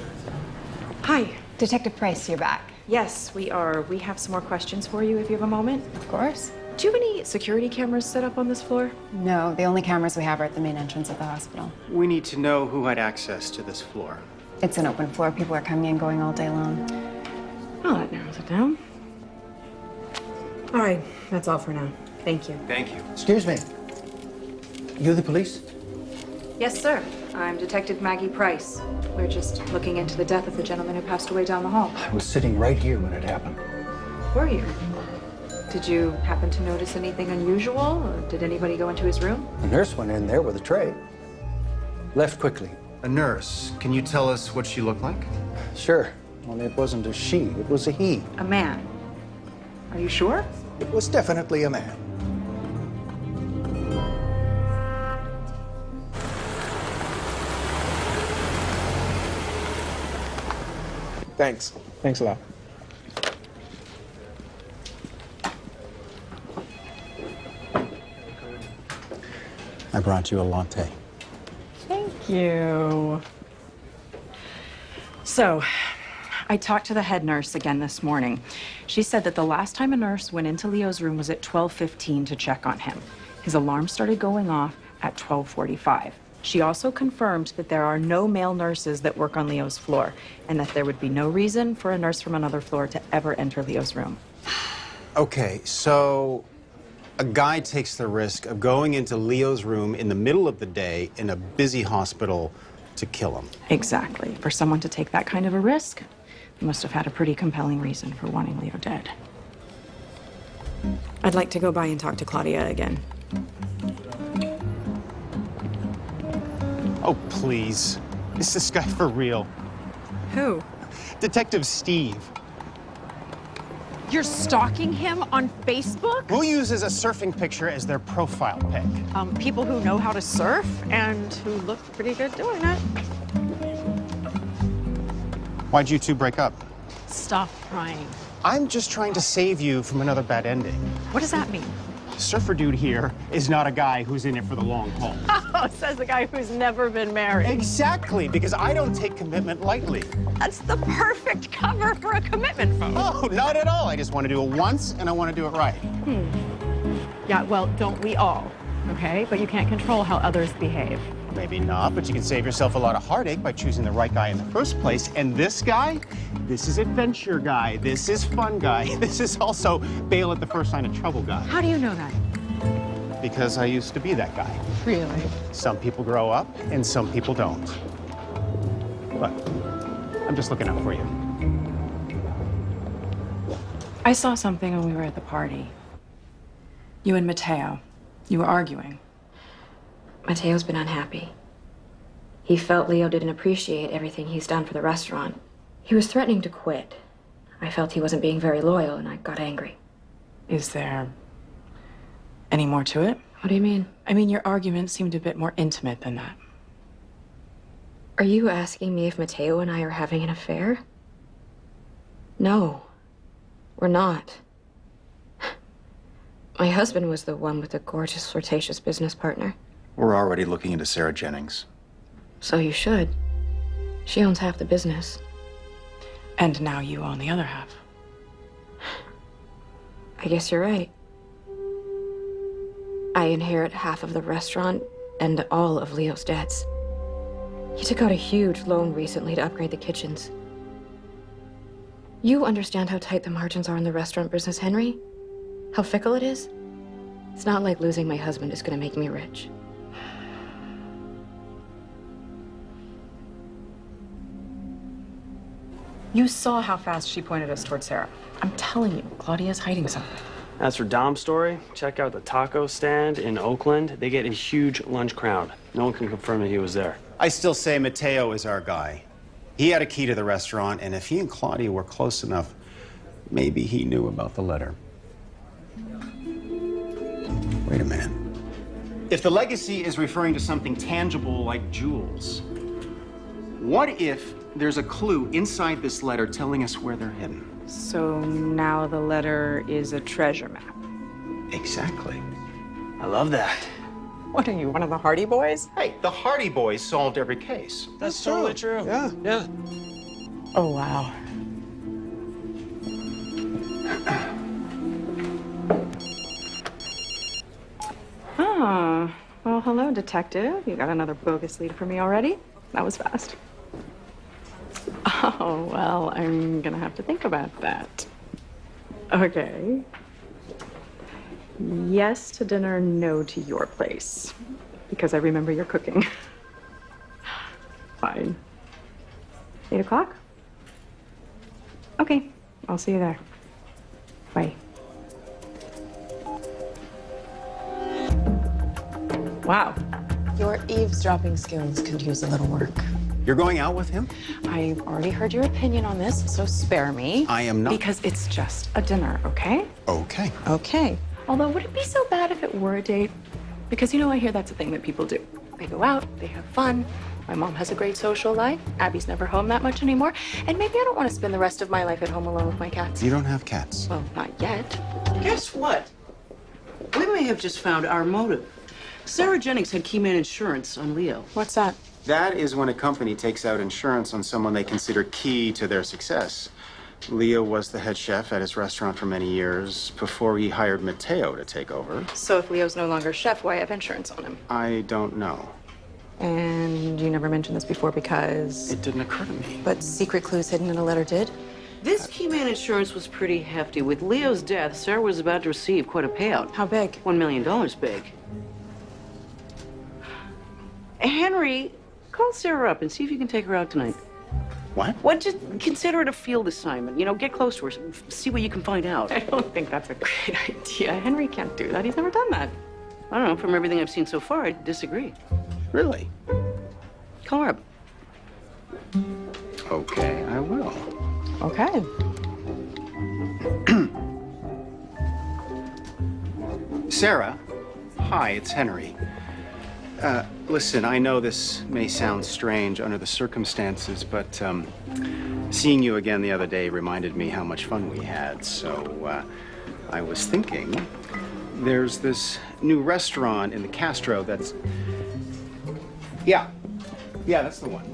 Hi. Detective Price, you're back. Yes, we are. We have some more questions for you if you have a moment. Of course. Do you have any security cameras set up on this floor? No, the only cameras we have are at the main entrance of the hospital. We need to know who had access to this floor. It's an open floor. People are coming and going all day long. Oh, that narrows it down. All right, that's all for now. Thank you. Thank you. Excuse me. You the police? Yes, sir. I'm Detective Maggie Price. We're just looking into the death of the gentleman who passed away down the hall. I was sitting right here when it happened. Were you? Did you happen to notice anything unusual, or did anybody go into his room? The nurse went in there with a tray. Left quickly. A nurse. Can you tell us what she looked like? Sure. Only it wasn't a she, it was a he. A man. Are you sure? It was definitely a man. Thanks. Thanks a lot. I brought you a latte. Thank you. So, I talked to the head nurse again this morning. She said that the last time a nurse went into Leo's room was at 12:15 to check on him. His alarm started going off at 12:45. She also confirmed that there are no male nurses that work on Leo's floor, and that there would be no reason for a nurse from another floor to ever enter Leo's room. Okay, so a guy takes the risk of going into Leo's room in the middle of the day in a busy hospital to kill him. Exactly. For someone to take that kind of a risk, they must have had a pretty compelling reason for wanting Leo dead. I'd like to go by and talk to Claudia again. Oh, please. Is this guy for real? Who? Detective Steve. You're stalking him on Facebook? Who uses a surfing picture as their profile pic? People who know how to surf and who look pretty good doing it. Why'd you two break up? Stop crying. I'm just trying to save you from another bad ending. What does that mean? Surfer dude here is not a guy who's in it for the long haul. Oh, says the guy who's never been married. Exactly, because I don't take commitment lightly. That's the perfect cover for a commitment photo. Oh, not at all. I just want to do it once, and I want to do it right. Yeah, well, don't we all, okay? But you can't control how others behave. Maybe not, but you can save yourself a lot of heartache by choosing the right guy in the first place. And this guy, this is adventure guy. This is fun guy. This is also bail at the first sign of trouble guy. How do you know that? Because I used to be that guy. Really? Some people grow up, and some people don't. But I'm just looking out for you. I saw something when we were at the party. You and Mateo. You were arguing. Mateo's been unhappy. He felt Leo didn't appreciate everything he's done for the restaurant. He was threatening to quit. I felt he wasn't being very loyal, and I got angry. Is there any more to it? What do you mean? I mean, your argument seemed a bit more intimate than that. Are you asking me if Mateo and I are having an affair? No, we're not. My husband was the one with the gorgeous, flirtatious business partner. We're already looking into Sarah Jennings. So you should. She owns half the business. And now you own the other half. I guess you're right. I inherit half of the restaurant and all of Leo's debts. He took out a huge loan recently to upgrade the kitchens. You understand how tight the margins are in the restaurant business, Henry? How fickle it is? It's not like losing my husband is going to make me rich. You saw how fast she pointed us towards Sarah. I'm telling you, Claudia's hiding something. As for Dom's story, check out the taco stand in Oakland. They get a huge lunch crowd. No one can confirm that he was there. I still say Mateo is our guy. He had a key to the restaurant, and if he and Claudia were close enough, maybe he knew about the letter. Wait a minute. If the legacy is referring to something tangible like jewels, what if there's a clue inside this letter telling us where they're hidden? So now the letter is a treasure map. Exactly. I love that. What are you, one of the Hardy Boys? Hey, the Hardy Boys solved every case. That's totally true. Yeah, yeah. Oh, wow. Ah, well, hello, detective. You got another bogus lead for me already? That was fast. Oh, well, I'm gonna have to think about that. Okay. Yes to dinner, no to your place. Because I remember your cooking. Fine. 8 o'clock? Okay, I'll see you there. Bye. Wow. Your eavesdropping skills could use a little work. You're going out with him? I've already heard your opinion on this, so spare me. I am not. Because it's just a dinner, okay? Okay. Okay. Although, would it be so bad if it were a date? Because, you know, I hear that's a thing that people do. They go out, they have fun. My mom has a great social life. Abby's never home that much anymore. And maybe I don't want to spend the rest of my life at home alone with my cats. You don't have cats. Well, not yet. Guess what? We may have just found our motive. Sarah Jennings had key man insurance on Leo. What's that? That is when a company takes out insurance on someone they consider key to their success. Leo was the head chef at his restaurant for many years before he hired Mateo to take over. So if Leo's no longer chef, why have insurance on him? I don't know. And you never mentioned this before because... It didn't occur to me. But secret clues hidden in a letter did? This key man insurance was pretty hefty. With Leo's death, Sarah was about to receive quite a payout. How big? $1 million big. Henry Call Sarah up and see if you can take her out tonight. What? What? Just consider it a field assignment. You know, get close to her, see what you can find out. I don't think that's a great idea. Henry can't do that. He's never done that. I don't know. From everything I've seen so far, I disagree. Really? Call her up. Okay, I will. Okay. Sarah, hi, it's Henry. Listen, I know this may sound strange under the circumstances, but seeing you again the other day reminded me how much fun we had. So I was thinking, there's this new restaurant in the Castro that's... Yeah, that's the one.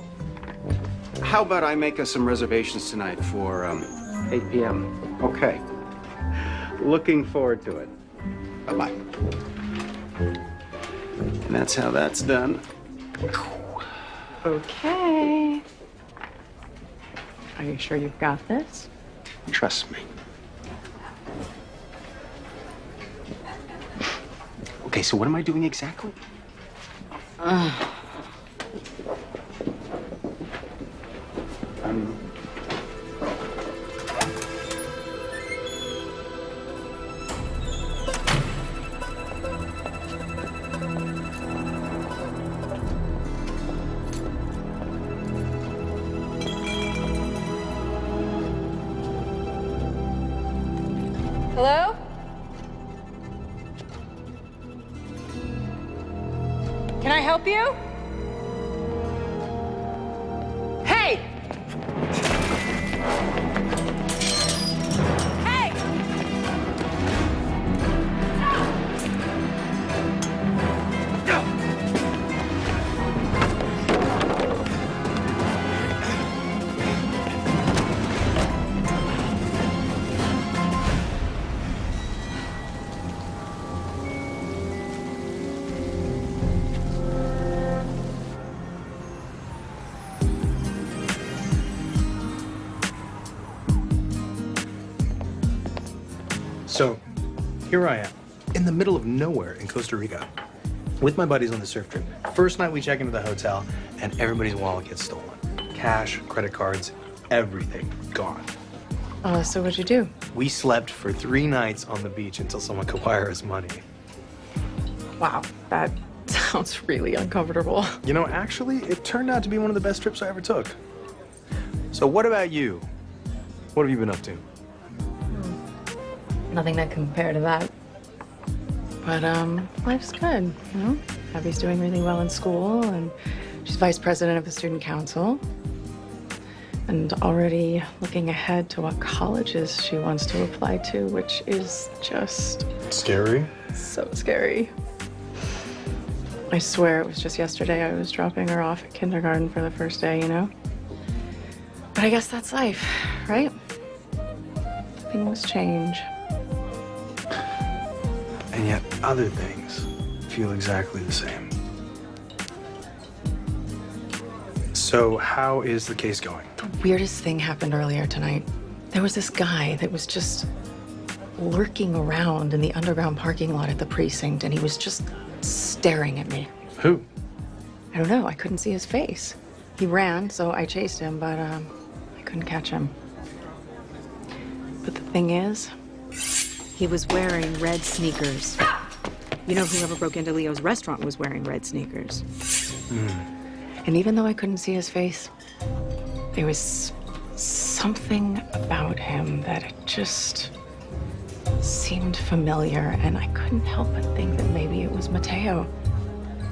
How about I make us some reservations tonight for 8 p.m.? Okay. Looking forward to it. Bye-bye. And that's how that's done. Okay. Are you sure you've got this? Trust me. Okay, so what am I doing exactly? Hello? Can I help you? Hey! Hey! So, here I am, in the middle of nowhere in Costa Rica, with my buddies on the surf trip. First night we check into the hotel, and everybody's wallet gets stolen. Cash, credit cards, everything gone. So what'd you do? We slept for 3 nights on the beach until someone could wire us money. Wow, that sounds really uncomfortable. You know, actually, it turned out to be one of the best trips I ever took. So what about you? What have you been up to? Nothing to compare to that. But life's good, you know? Abby's doing really well in school, and she's vice president of the student council. And already looking ahead to what colleges she wants to apply to, which is just... Scary? So scary. I swear it was just yesterday I was dropping her off at kindergarten for the first day, you know? But I guess that's life, right? Things change. And yet other things feel exactly the same. So how is the case going? The weirdest thing happened earlier tonight. There was this guy that was just lurking around in the underground parking lot at the precinct, and he was just staring at me. Who? I don't know. I couldn't see his face. He ran, so I chased him, but I couldn't catch him. But the thing is, he was wearing red sneakers. You know, whoever broke into Leo's restaurant was wearing red sneakers. And even though I couldn't see his face, there was something about him that it just seemed familiar, and I couldn't help but think that maybe it was Mateo.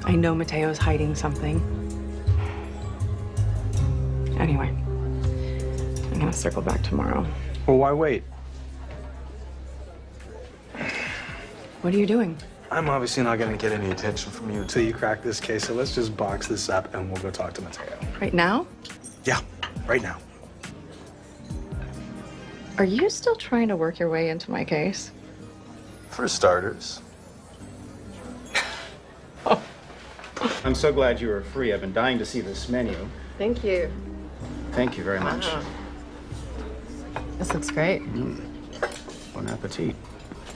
I know Mateo's hiding something. Anyway, I'm gonna circle back tomorrow. Well, why wait? What are you doing? I'm obviously not gonna get any attention from you until you crack this case, so let's just box this up and we'll go talk to Mateo. Right now? Yeah, right now. Are you still trying to work your way into my case? For starters. I'm so glad you were free. I've been dying to see this menu. Thank you. Thank you very much. Wow. This looks great. Bon appetit.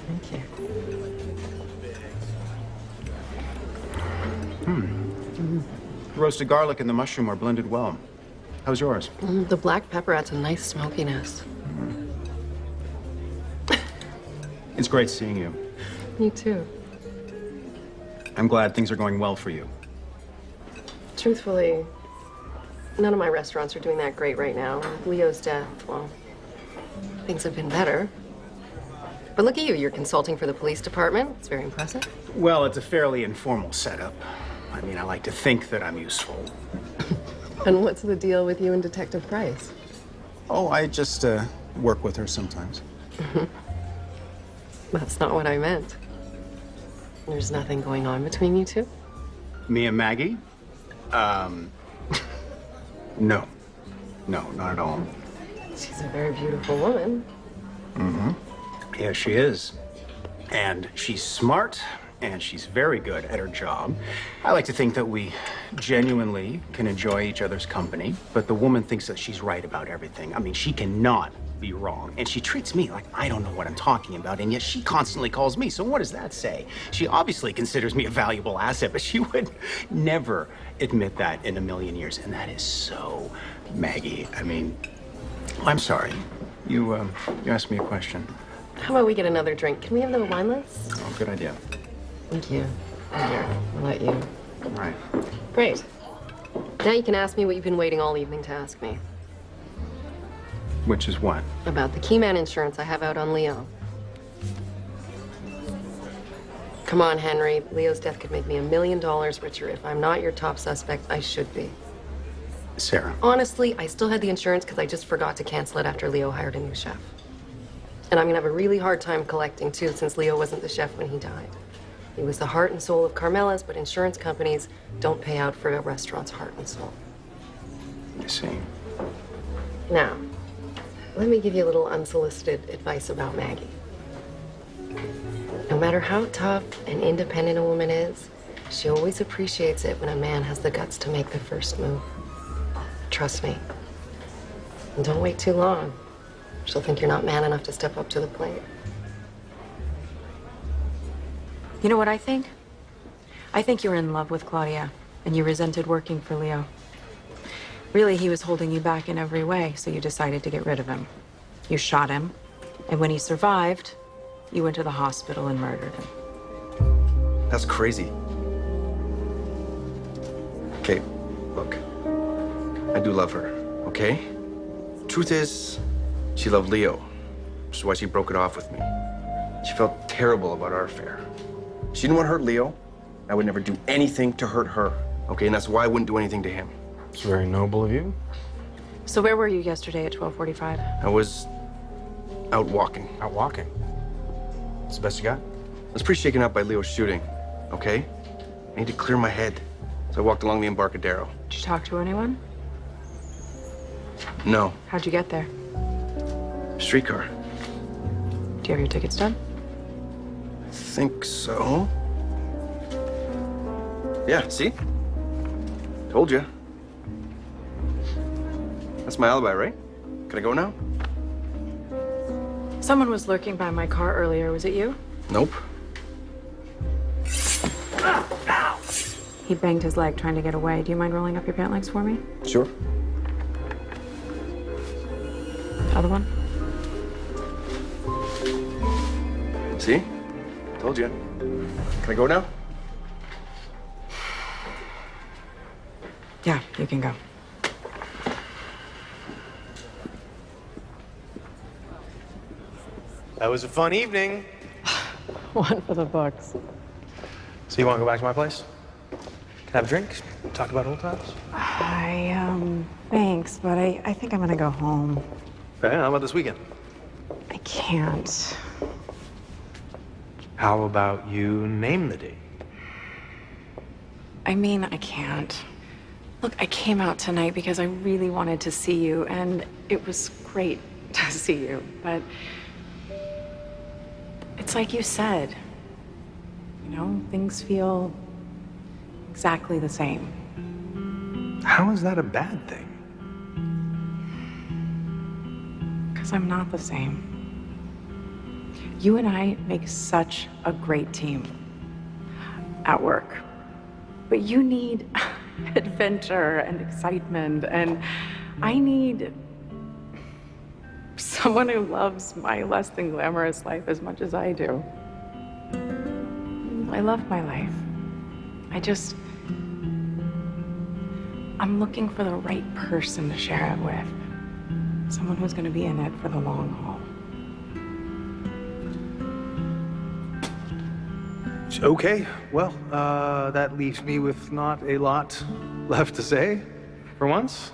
Thank you. The roasted garlic and the mushroom are blended well. How's yours? The black pepper adds a nice smokiness. It's great seeing you. Me too. I'm glad things are going well for you. Truthfully, none of my restaurants are doing that great right now. With Leo's death, well, things have been better. But look at you, you're consulting for the police department. It's very impressive. Well, it's a fairly informal setup. I mean, I like to think that I'm useful. And what's the deal with you and Detective Price? Oh, I just work with her sometimes. That's not what I meant. There's nothing going on between you two? Me and Maggie? No. No, not at all. She's a very beautiful woman. Mm-hmm. Yeah, she is. And she's smart, and she's very good at her job. I like to think that we genuinely can enjoy each other's company, but the woman thinks that she's right about everything. I mean, she cannot be wrong. And she treats me like I don't know what I'm talking about, and yet she constantly calls me. So what does that say? She obviously considers me a valuable asset, but she would never admit that in a million years. And that is so Maggie. I mean, I'm sorry. You asked me a question. How about we get another drink? Can we have the wine list? Oh, good idea. Thank you. Here, I'll let you. All right. Great. Now you can ask me what you've been waiting all evening to ask me. Which is what? About the keyman insurance I have out on Leo. Come on, Henry. Leo's death could make me $1 million richer. If I'm not your top suspect, I should be. Sarah. Honestly, I still had the insurance because I just forgot to cancel it after Leo hired a new chef. And I'm gonna have a really hard time collecting, too, since Leo wasn't the chef when he died. He was the heart and soul of Carmela's, but insurance companies don't pay out for a restaurant's heart and soul. I see. Now, let me give you a little unsolicited advice about Maggie. No matter how tough and independent a woman is, she always appreciates it when a man has the guts to make the first move. Trust me. And don't wait too long. She'll think you're not man enough to step up to the plate. You know what I think? I think you're in love with Claudia, and you resented working for Leo. Really, he was holding you back in every way, so you decided to get rid of him. You shot him, and when he survived, you went to the hospital and murdered him. That's crazy. Okay, look. I do love her, okay? Truth is, she loved Leo, which is why she broke it off with me. She felt terrible about our affair. She didn't want to hurt Leo. I would never do anything to hurt her, okay? And that's why I wouldn't do anything to him. It's very noble of you. So where were you yesterday at 12:45? I was out walking. Out walking? What's the best you got? I was pretty shaken up by Leo's shooting, okay? I need to clear my head. So I walked along the Embarcadero. Did you talk to anyone? No. How'd you get there? Streetcar. Do you have your tickets done? I think so. Yeah, see? Told you. That's my alibi, right? Can I go now? Someone was lurking by my car earlier. Was it you? Nope. He banged his leg trying to get away. Do you mind rolling up your pant legs for me? Sure. Other one? See? Told you. Can I go now? Yeah, you can go. That was a fun evening. One for the books. So you want to go back to my place? Can I have a drink? Talk about old times? Thanks, but I think I'm gonna go home. Okay, how about this weekend? I can't. How about you name the date? I mean, I can't. Look, I came out tonight because I really wanted to see you, and it was great to see you, but it's like you said, you know, things feel exactly the same. How is that a bad thing? Because I'm not the same. You and I make such a great team at work. But you need adventure and excitement, and I need someone who loves my less than glamorous life as much as I do. I love my life. I'm looking for the right person to share it with. Someone who's going to be in it for the long haul. Okay, well, that leaves me with not a lot left to say for once.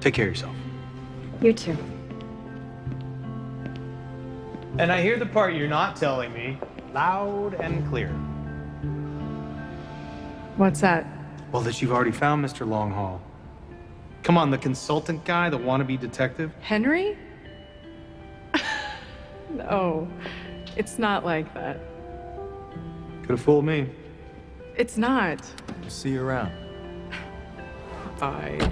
Take care of yourself. You too. And I hear the part you're not telling me loud and clear. What's that? Well, that you've already found Mr. Longhaul. Come on, the consultant guy, the wannabe detective. Henry? No, it's not like that. Could have fooled me. It's not. See you around. Bye.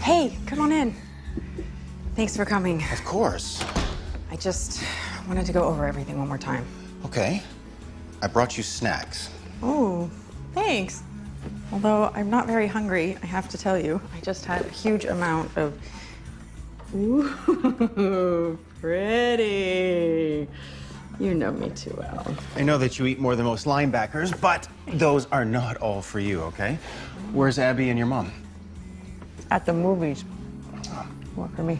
Hey, come on in. Thanks for coming. Of course. I just wanted to go over everything one more time. Okay. I brought you snacks. Oh, thanks. Although I'm not very hungry, I have to tell you. I just had a huge amount of... Ooh, pretty. You know me too well. I know that you eat more than most linebackers, but those are not all for you, okay? Where's Abby and your mom? At the movies. What for me?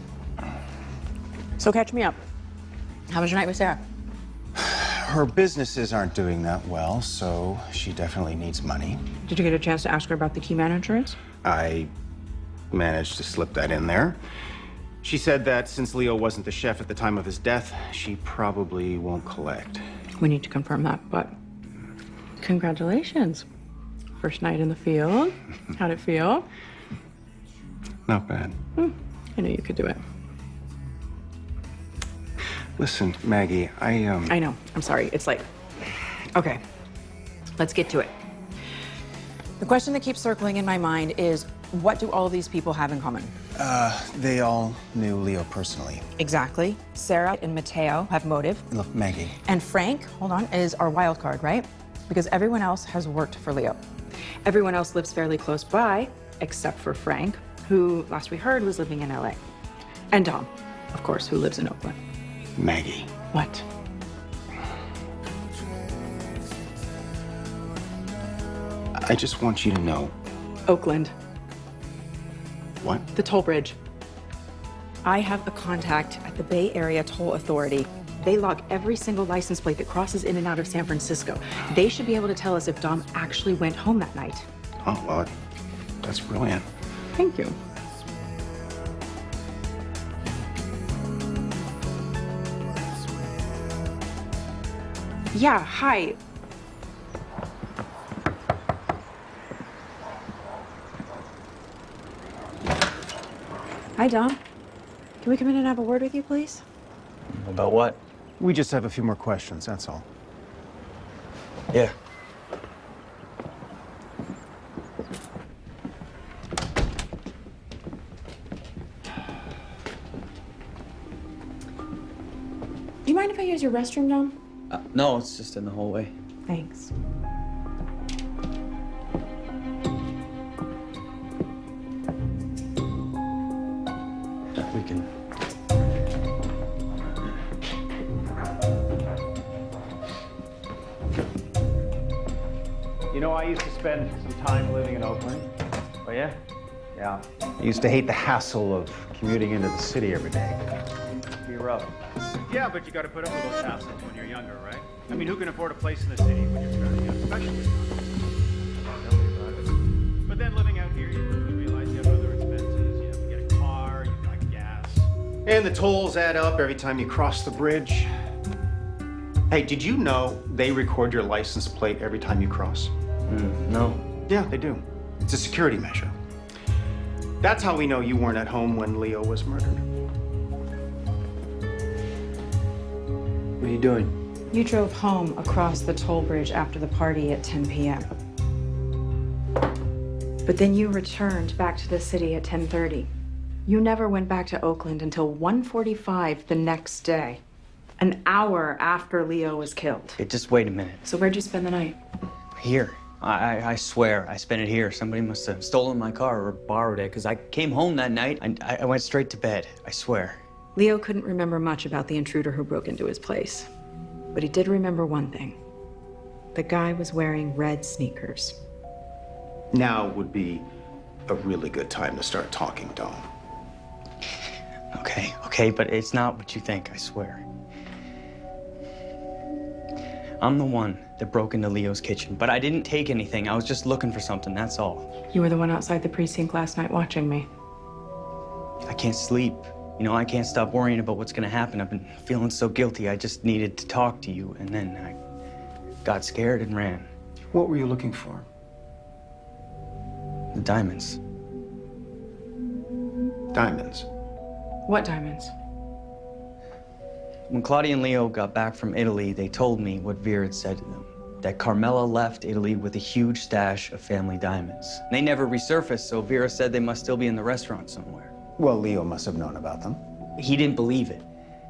So catch me up. How was your night with Sarah? Her businesses aren't doing that well, so she definitely needs money. Did you get a chance to ask her about the key man insurance? I managed to slip that in there. She said that since Leo wasn't the chef at the time of his death, she probably won't collect. We need to confirm that, but congratulations. First night in the field. How'd it feel? Not bad. I knew you could do it. Listen, Maggie, I know. I'm sorry. It's late. Okay. Let's get to it. The question that keeps circling in my mind is, what do all these people have in common? They all knew Leo personally. Exactly. Sarah and Mateo have motive. Look, Maggie. And Frank, hold on, is our wild card, right? Because everyone else has worked for Leo. Everyone else lives fairly close by, except for Frank, who, last we heard, was living in LA. And Tom, of course, who lives in Oakland. Maggie. What? I just want you to know. Oakland. What? The toll bridge. I have a contact at the Bay Area Toll Authority. They log every single license plate that crosses in and out of San Francisco. They should be able to tell us if Dom actually went home that night. Oh, well, that's brilliant. Thank you. Yeah, hi. Hi, Dom. Can we come in and have a word with you, please? About what? We just have a few more questions, that's all. Yeah. Do you mind if I use your restroom, Dom? No, it's just in the hallway. Thanks. We can. You know, I used to spend some time living in Oakland. Oh, yeah? Yeah. I used to hate the hassle of commuting into the city every day. Be rough. Yeah, but you got to put up with those hassles when you're younger, right? I mean, who can afford a place in the city when you're fairly young, especially when you're young? But then living out here, you quickly realize you have other expenses. You have to get a car, you've got gas. And the tolls add up every time you cross the bridge. Hey, did you know they record your license plate every time you cross? No. Yeah, they do. It's a security measure. That's how we know you weren't at home when Leo was murdered. What are you doing? You drove home across the toll bridge after the party at 10 p.m. But then you returned back to the city at 10:30. You never went back to Oakland until 1:45 the next day, an hour after Leo was killed. Hey, just wait a minute. So where'd you spend the night? Here. I swear, I spent it here. Somebody must have stolen my car or borrowed it, because I came home that night and I went straight to bed. I swear. Leo couldn't remember much about the intruder who broke into his place. But he did remember one thing. The guy was wearing red sneakers. Now would be a really good time to start talking, Dom. Okay, but it's not what you think, I swear. I'm the one that broke into Leo's kitchen, but I didn't take anything. I was just looking for something, that's all. You were the one outside the precinct last night watching me. I can't sleep. You know, I can't stop worrying about what's gonna happen. I've been feeling so guilty. I just needed to talk to you, and then I got scared and ran. What were you looking for? The diamonds. Diamonds? What diamonds? When Claudia and Leo got back from Italy, they told me what Vera had said to them, that Carmela left Italy with a huge stash of family diamonds. They never resurfaced, so Vera said they must still be in the restaurant somewhere. Well, Leo must have known about them. He didn't believe it.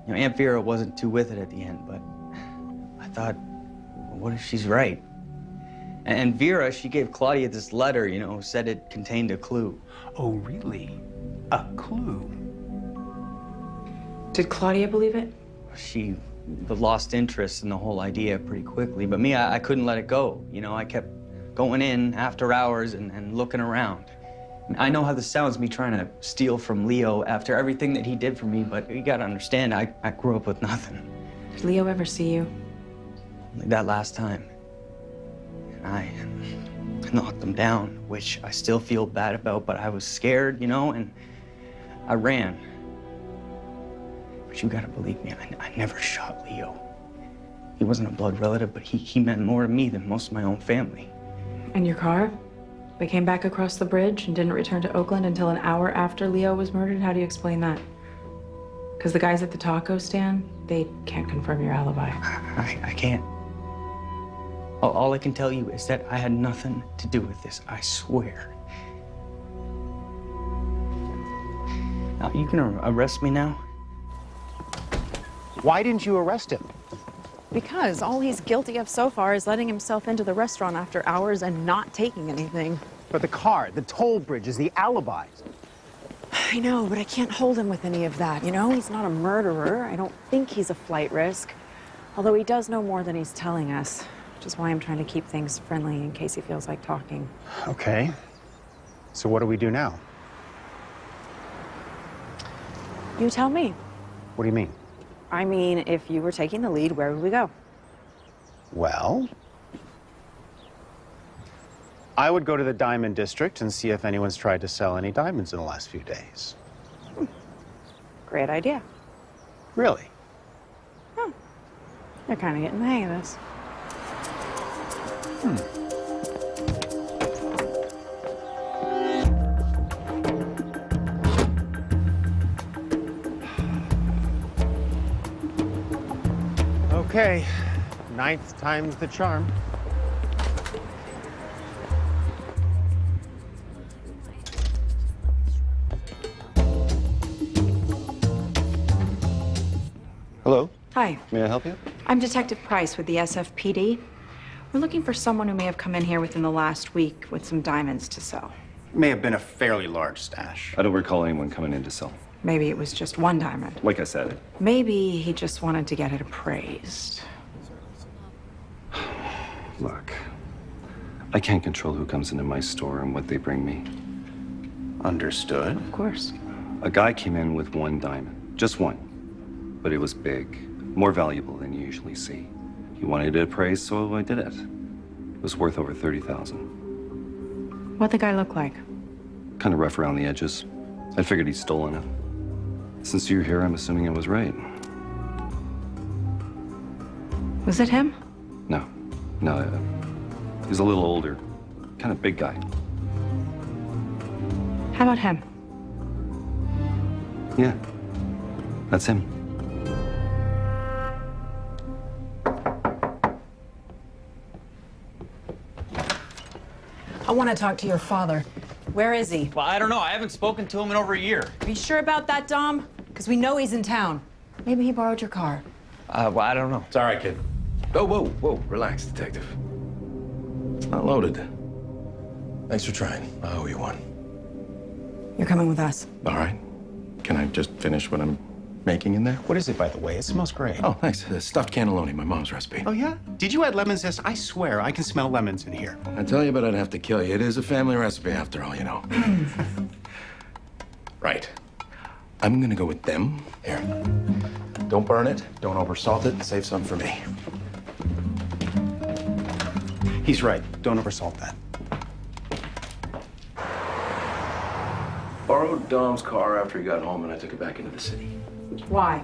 You know, Aunt Vera wasn't too with it at the end, but I thought, what if she's right? And Vera, she gave Claudia this letter, you know, said it contained a clue. Oh, really? A clue? Did Claudia believe it? She lost interest in the whole idea pretty quickly, but me, I couldn't let it go. You know, I kept going in after hours and looking around. I know how this sounds, me trying to steal from Leo after everything that he did for me, but you gotta understand, I grew up with nothing. Did Leo ever see you? Like that last time. And I knocked him down, which I still feel bad about, but I was scared, you know, and I ran. But you gotta believe me, I never shot Leo. He wasn't a blood relative, but he meant more to me than most of my own family. And your car? They came back across the bridge and didn't return to Oakland until an hour after Leo was murdered? How do you explain that? Because the guys at the taco stand, they can't confirm your alibi. I can't. All I can tell you is that I had nothing to do with this, I swear. Now, you can arrest me now? Why didn't you arrest him? Because all he's guilty of so far is letting himself into the restaurant after hours and not taking anything. But the car, the toll bridge is the alibi. I know, but I can't hold him with any of that, you know? He's not a murderer. I don't think he's a flight risk. Although he does know more than he's telling us, which is why I'm trying to keep things friendly in case he feels like talking. Okay. So what do we do now? You tell me. What do you mean? I mean, if you were taking the lead, where would we go? Well, I would go to the diamond district and see if anyone's tried to sell any diamonds in the last few days. Great idea. Really? You're kind of getting the hang of this. Okay, 9th time's the charm. Hello, Hi, may I help you? I'm Detective Price with the SFPD. We're looking for someone who may have come in here within the last week with some diamonds to sell. May have been a fairly large stash. I don't recall anyone coming in to sell. Maybe it was just one diamond. Like I said, Maybe he just wanted to get it appraised. look, I can't control who comes into my store and what they bring me. Understood. Of course. A guy came in with one diamond, just one. But it was big, more valuable than you usually see. He wanted it appraised, so I did it. It was worth over $30,000. What'd the guy look like? Kind of rough around the edges. I figured he'd stolen it. Since you're here, I'm assuming I was right. Was it him? No, he's a little older. kind of big guy. How about him? Yeah, that's him. I want to talk to your father. Where is he? Well, I don't know. I haven't spoken to him in over a year. Are you sure about that, Dom? Because we know he's in town. Maybe he borrowed your car. Well, I don't know. It's all right, kid. Oh, whoa, whoa. Relax, detective. It's not loaded. Thanks for trying. I owe you one. You're coming with us. All right. Can I just finish what I'm making in there? What is it, by the way? It smells great. Oh, thanks. Stuffed cannelloni, my mom's recipe. Oh, yeah? Did you add lemon zest? I swear, I can smell lemons in here. I tell you, but I'd have to kill you. It is a family recipe, after all, you know. Right. I'm gonna go with them. Here. Don't burn it. Don't oversalt it. Save some for me. He's right. Don't oversalt that. Borrowed Dom's car after he got home, and I took it back into the city. Why?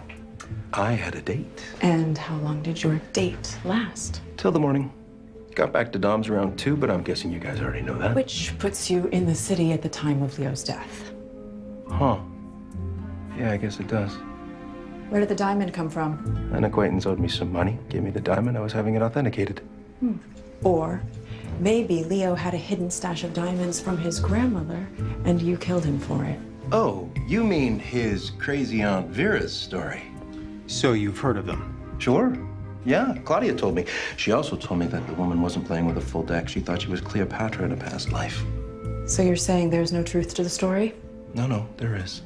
I had a date. And how long did your date last? Till the morning. Got back to Dom's around 2, but I'm guessing you guys already know that. Which puts you in the city at the time of Leo's death. Huh. Yeah, I guess it does. Where did the diamond come from? An acquaintance owed me some money, gave me the diamond. I was having it authenticated. Or maybe Leo had a hidden stash of diamonds from his grandmother, and you killed him for it. Oh, you mean his crazy Aunt Vera's story? So you've heard of them? Sure. Yeah, Claudia told me. She also told me that the woman wasn't playing with a full deck. She thought she was Cleopatra in a past life. So you're saying there's no truth to the story? No, there is.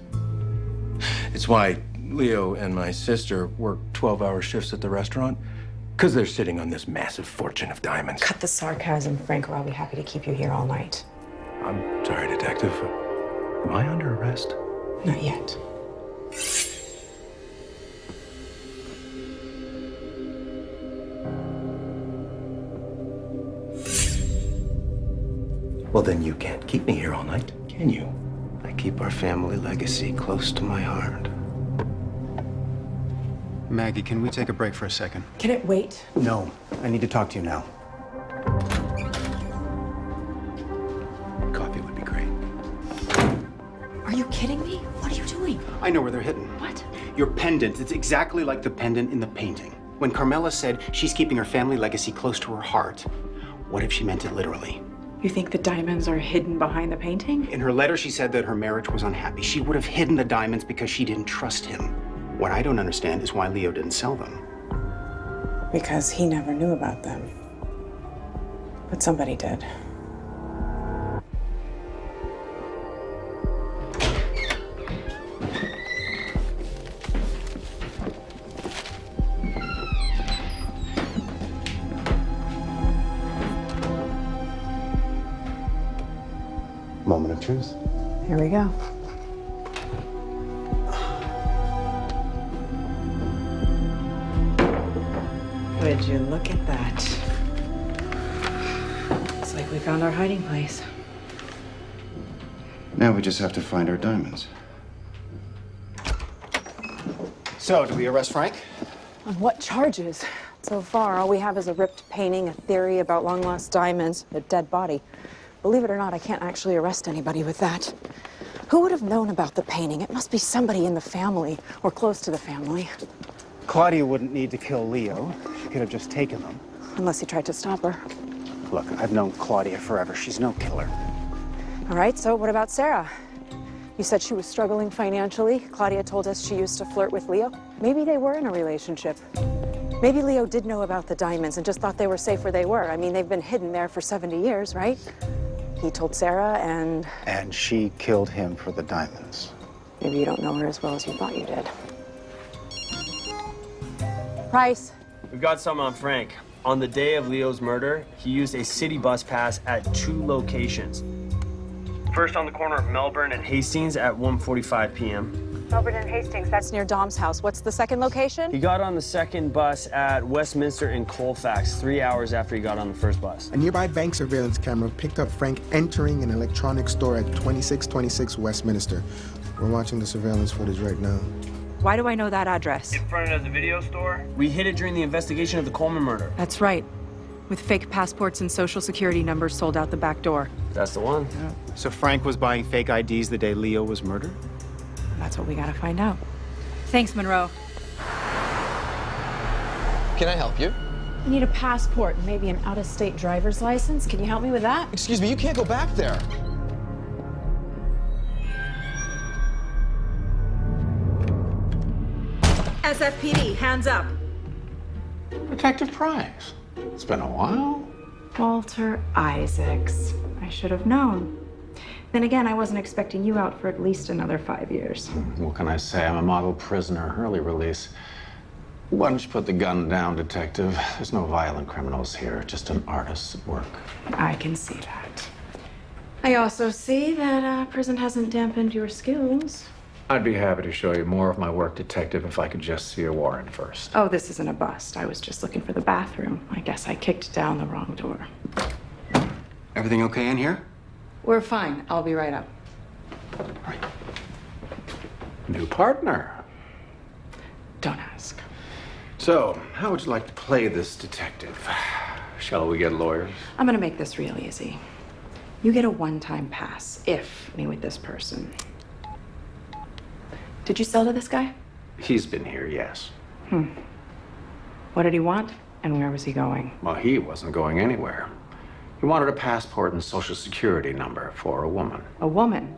It's why Leo and my sister work 12-hour shifts at the restaurant, because they're sitting on this massive fortune of diamonds. Cut the sarcasm, Frank, or I'll be happy to keep you here all night. I'm sorry, Detective. Am I under arrest? Not yet. Well, then you can't keep me here all night, can you? I keep our family legacy close to my heart. Maggie, can we take a break for a second? Can it wait? No, I need to talk to you now. Coffee would be great. Are you kidding me? What are you doing? I know where they're hidden. What? Your pendant. It's exactly like the pendant in the painting. When Carmela said she's keeping her family legacy close to her heart, what if she meant it literally? You think the diamonds are hidden behind the painting? In her letter, she said that her marriage was unhappy. She would have hidden the diamonds because she didn't trust him. What I don't understand is why Leo didn't sell them. Because he never knew about them. But somebody did. Moment of truth. Here we go. Would you look at that? It's like we found our hiding place. Now we just have to find our diamonds. So, do we arrest Frank? On what charges? So far, all we have is a ripped painting, a theory about long-lost diamonds, a dead body. Believe it or not, I can't actually arrest anybody with that. Who would have known about the painting? It must be somebody in the family or close to the family. Claudia wouldn't need to kill Leo. She could have just taken them. Unless he tried to stop her. Look, I've known Claudia forever. She's no killer. All right, so what about Sarah? You said she was struggling financially. Claudia told us she used to flirt with Leo. Maybe they were in a relationship. Maybe Leo did know about the diamonds and just thought they were safe where they were. I mean, they've been hidden there for 70 years, right? He told Sarah and... And she killed him for the diamonds. Maybe you don't know her as well as you thought you did. Price. We've got some on Frank. On the day of Leo's murder, he used a city bus pass at 2 locations. First on the corner of Melbourne and Hastings at 1:45 p.m. Melbourne and Hastings, that's near Dom's house. What's the second location? He got on the second bus at Westminster and Colfax 3 hours after he got on the first bus. A nearby bank surveillance camera picked up Frank entering an electronics store at 2626 Westminster. We're watching the surveillance footage right now. Why do I know that address? In front of the video store? We hid it during the investigation of the Coleman murder. That's right. with fake passports and social security numbers sold out the back door. That's the one. So Frank was buying fake IDs the day Leo was murdered? That's what we gotta find out. Thanks, Monroe. Can I help you? I need a passport and maybe an out-of-state driver's license. Can you help me with that? Excuse me, you can't go back there. SFPD, hands up. Detective Price. It's been a while. Walter Isaacs. I should have known. Then again, I wasn't expecting you out for at least another 5 years. What can I say? I'm a model prisoner, early release. Why don't you put the gun down, detective? There's no violent criminals here, just an artist at work. I can see that. I also see that prison hasn't dampened your skills. I'd be happy to show you more of my work, detective, if I could just see a warrant first. Oh, this isn't a bust. I was just looking for the bathroom. I guess I kicked down the wrong door. Everything okay in here? We're fine. I'll be right up. New partner. Don't ask. So, how would you like to play this detective? Shall we get lawyers? I'm gonna make this real easy. You get a one-time pass if you meet with this person. Did you sell to this guy? He's been here, yes. What did he want, and where was he going? Well, he wasn't going anywhere. He wanted a passport and social security number for a woman. A woman?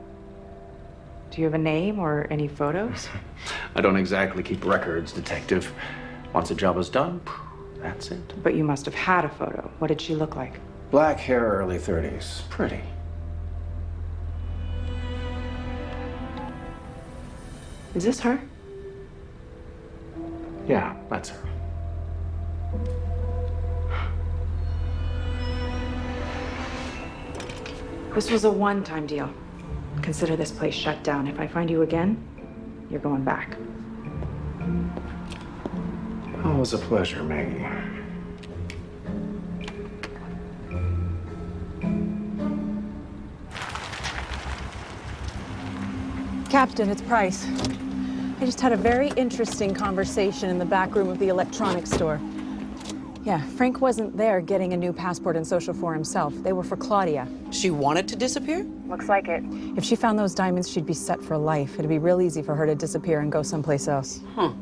Do you have a name or any photos? I don't exactly keep records, detective. Once a job is done, that's it. But you must have had a photo. What did she look like? Black hair, early 30s. Pretty. Is this her? Yeah, that's her. This was a one-time deal. Consider this place shut down. If I find you again, you're going back. Always a pleasure, Maggie. Captain, it's Price. I just had a very interesting conversation in the back room of the electronics store. Yeah, Frank wasn't there getting a new passport and social for himself. They were for Claudia. She wanted to disappear? Looks like it. If she found those diamonds, she'd be set for life. It'd be real easy for her to disappear and go someplace else. Huh.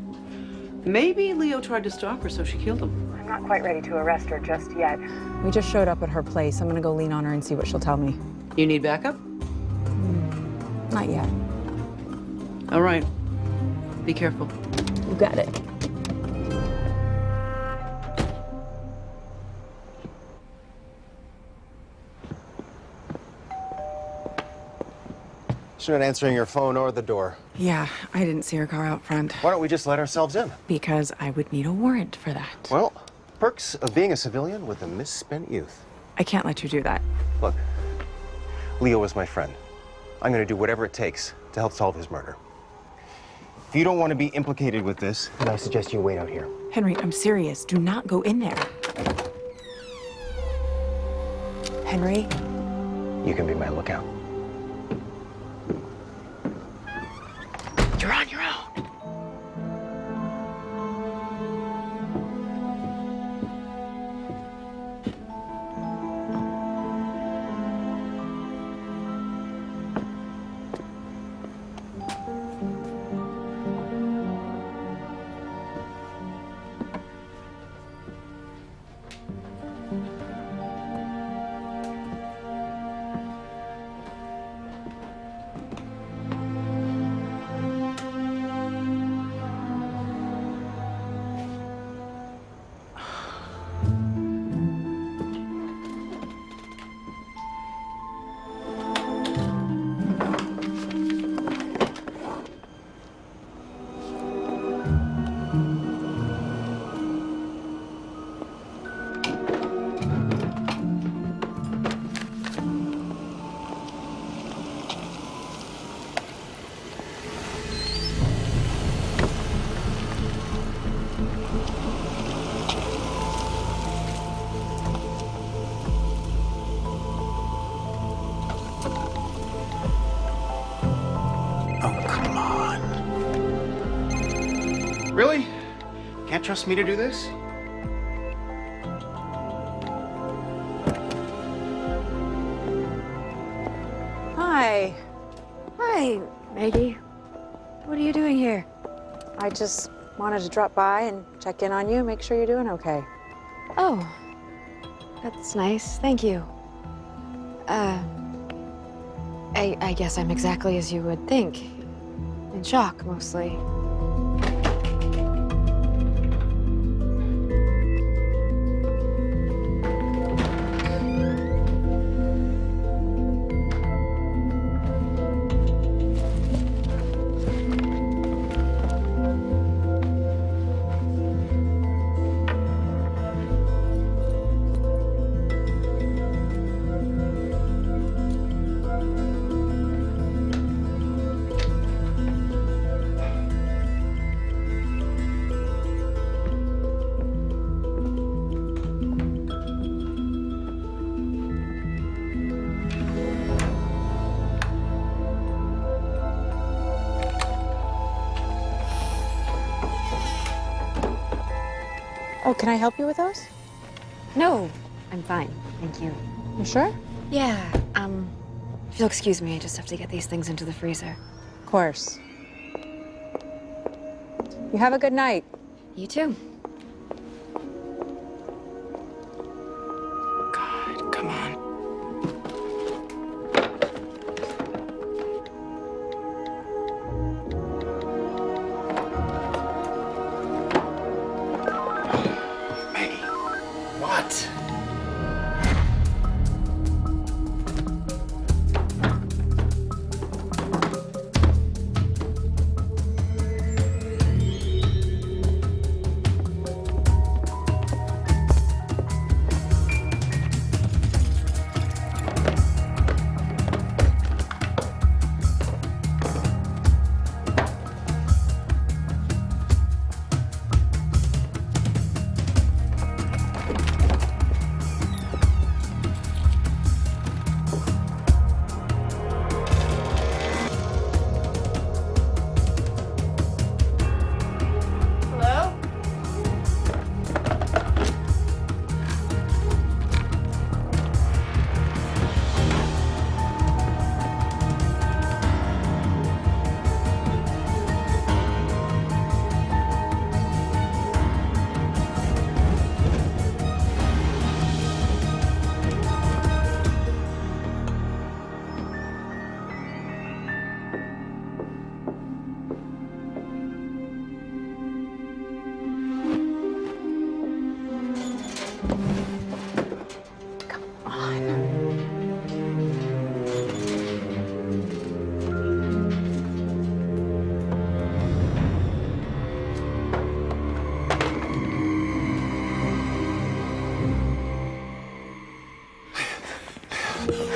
Maybe Leo tried to stalk her, so she killed him. I'm not quite ready to arrest her just yet. We just showed up at her place. I'm gonna go lean on her and see what she'll tell me. You need backup? Not yet. All right. Be careful. You got it. She's not answering your phone or the door. Yeah, I didn't see her car out front. Why don't we just let ourselves in? Because I would need a warrant for that. Well, perks of being a civilian with a misspent youth. I can't let you do that. Look, Leo is my friend. I'm gonna do whatever it takes to help solve his murder. If you don't want to be implicated with this, then I suggest you wait out here. Henry, I'm serious. Do not go in there. Henry? You can be my lookout. You're on your own. Really? Can't trust me to do this? Hi. Hi, Maggie. What are you doing here? I just wanted to drop by and check in on you, make sure you're doing okay. Oh, that's nice. Thank you. I guess I'm exactly as you would think. In shock, mostly. Oh, can I help you with those? No, I'm fine. Thank you. You sure? Yeah, if you'll excuse me, I just have to get these things into the freezer. Of course. You have a good night. You too. God, come on. What?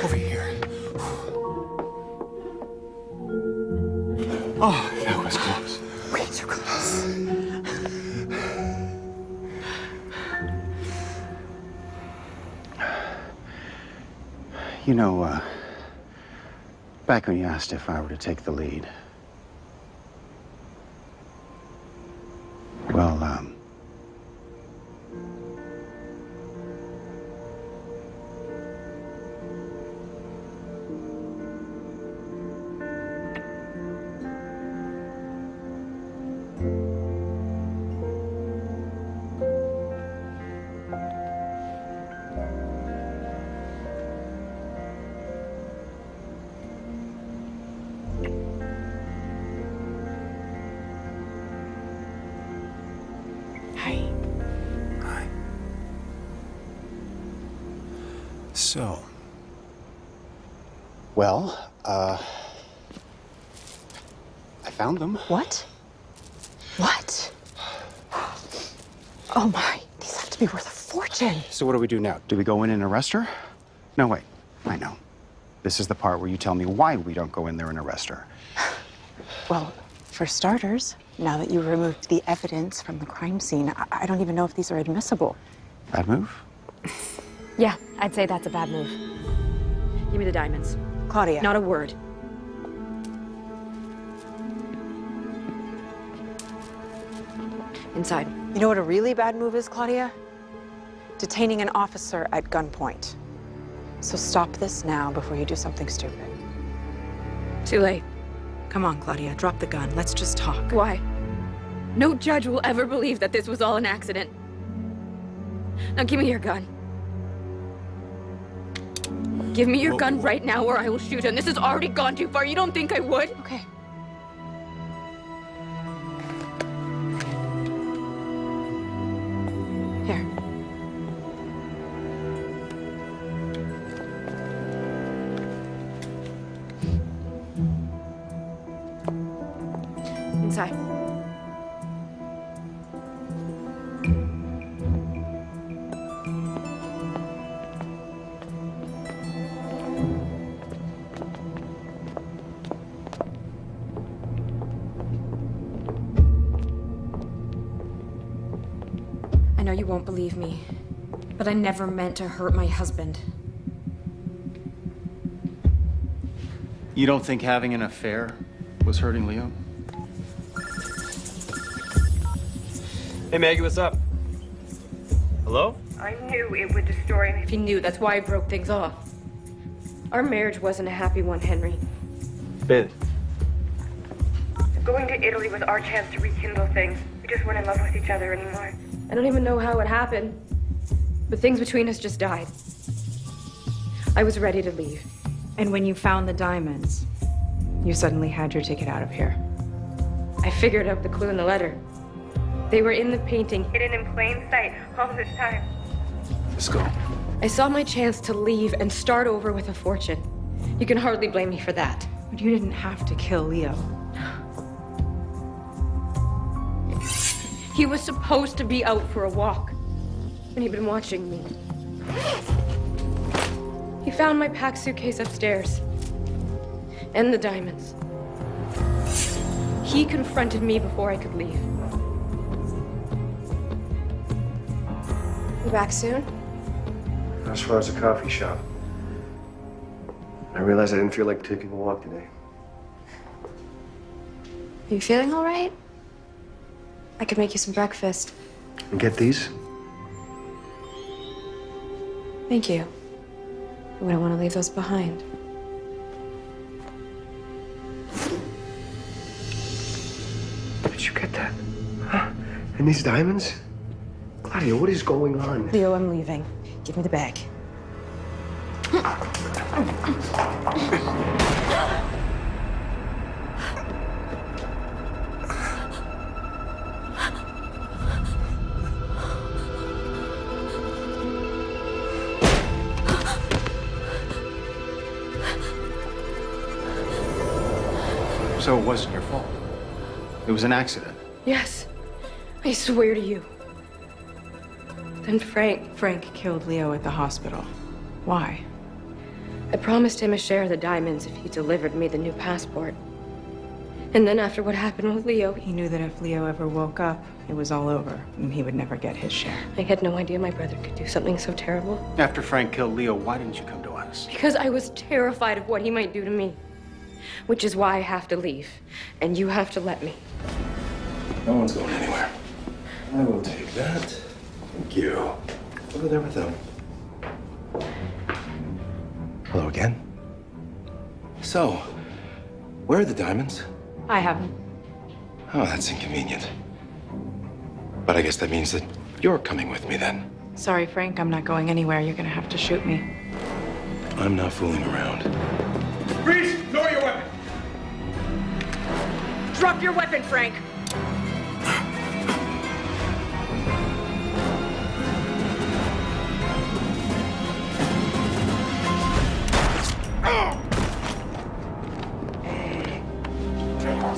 Over here. Oh, that was close. Way too close. You know, back when you asked if I were to take the lead, well, So. well, I found them. What? What? Oh my, these have to be worth a fortune. So what do we do now? Do we go in and arrest her? No, wait. I know. This is the part where you tell me why we don't go in there and arrest her. Well, for starters, now that you removed the evidence from the crime scene, I don't even know if these are admissible. Bad move? Yeah, I'd say that's a bad move. Give me the diamonds. Claudia. Not a word. Inside. You know what a really bad move is, Claudia? Detaining an officer at gunpoint. So stop this now before you do something stupid. Too late. Come on, Claudia, drop the gun. Let's just talk. Why? No judge will ever believe that this was all an accident. Now give me your gun. Give me your gun right now or I will shoot him. This has already gone too far. You don't think I would? Okay. Here. Inside. I know you won't believe me, but I never meant to hurt my husband. You don't think having an affair was hurting Leo? Hey, Maggie, what's up? Hello? I knew it would destroy me if he knew. That's why I broke things off. Our marriage wasn't a happy one, Henry. Bailey. Going to Italy was our chance to rekindle things. We just weren't in love with each other anymore. I don't even know how it happened, but things between us just died. I was ready to leave. And when you found the diamonds, you suddenly had your ticket out of here. I figured out the clue in the letter. They were in the painting, hidden in plain sight all this time. Let's go. I saw my chance to leave and start over with a fortune. You can hardly blame me for that. But you didn't have to kill Leo. He was supposed to be out for a walk, and he'd been watching me. He found my packed suitcase upstairs, and the diamonds. He confronted me before I could leave. You back soon? As far as the coffee shop. I realized I didn't feel like taking a walk today. Are you feeling all right? I could make you some breakfast. And get these? Thank you. I wouldn't want to leave those behind. Did you get that? Huh? And these diamonds? Claudia, what is going on? Leo, I'm leaving. Give me the bag. So it wasn't your fault. It was an accident. Yes, I swear to you. Then Frank killed Leo at the hospital. Why? I promised him a share of the diamonds if he delivered me the new passport. And then after what happened with Leo, He knew that if Leo ever woke up, it was all over, and he would never get his share. I had no idea my brother could do something so terrible. After Frank killed Leo, why didn't you come to us? Because I was terrified of what he might do to me. Which is why I have to leave. And you have to let me. No one's going anywhere. I will take that. Thank you. Over there with them. Hello again. So, where are the diamonds? I haven't. Oh, that's inconvenient. But I guess that means that you're coming with me then. Sorry, Frank, I'm not going anywhere. You're gonna have to shoot me. I'm not fooling around. Freeze! Lower your weapon! Drop your weapon, Frank!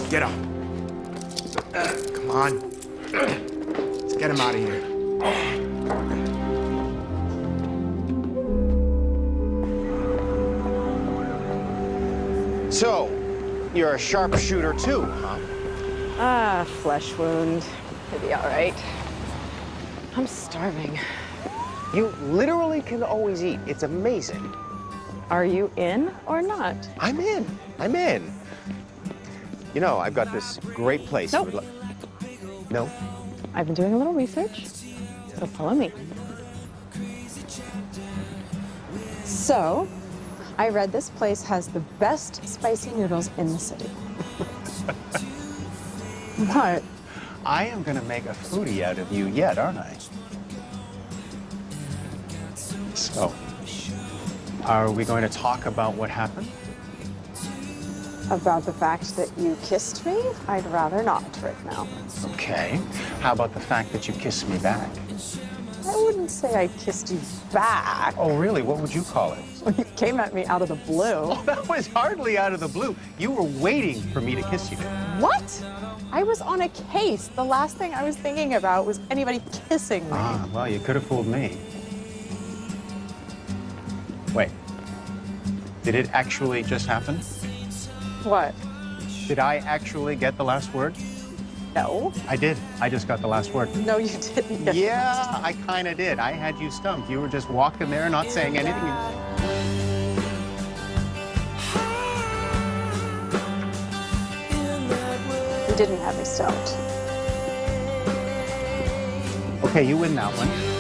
Get up. Come on. Let's get him out of here. So, you're a sharpshooter too, huh? Ah, flesh wound. It'll be all right. I'm starving. You literally can always eat. It's amazing. Are you in or not? I'm in. I'm in. You know, I've got this great place. Nope. No? I've been doing a little research, so follow me. So, I read this place has the best spicy noodles in the city. What? I am going to make a foodie out of you yet, aren't I? So, are we going to talk about what happened? About the fact that you kissed me? I'd rather not right now. Okay. How about the fact that you kissed me back? I wouldn't say I kissed you back. Oh, really? What would you call it? Well, you came at me out of the blue. Oh, that was hardly out of the blue. You were waiting for me to kiss you. What? I was on a case. The last thing I was thinking about was anybody kissing me. Ah, well, you could have fooled me. Wait. Did it actually just happen? What? Did I actually get the last word? No. I did. I just got the last word. No, you didn't get Yeah, I kind of did. I had you stumped. You were just walking there, not saying anything. You didn't have me stumped. Okay, you win that one.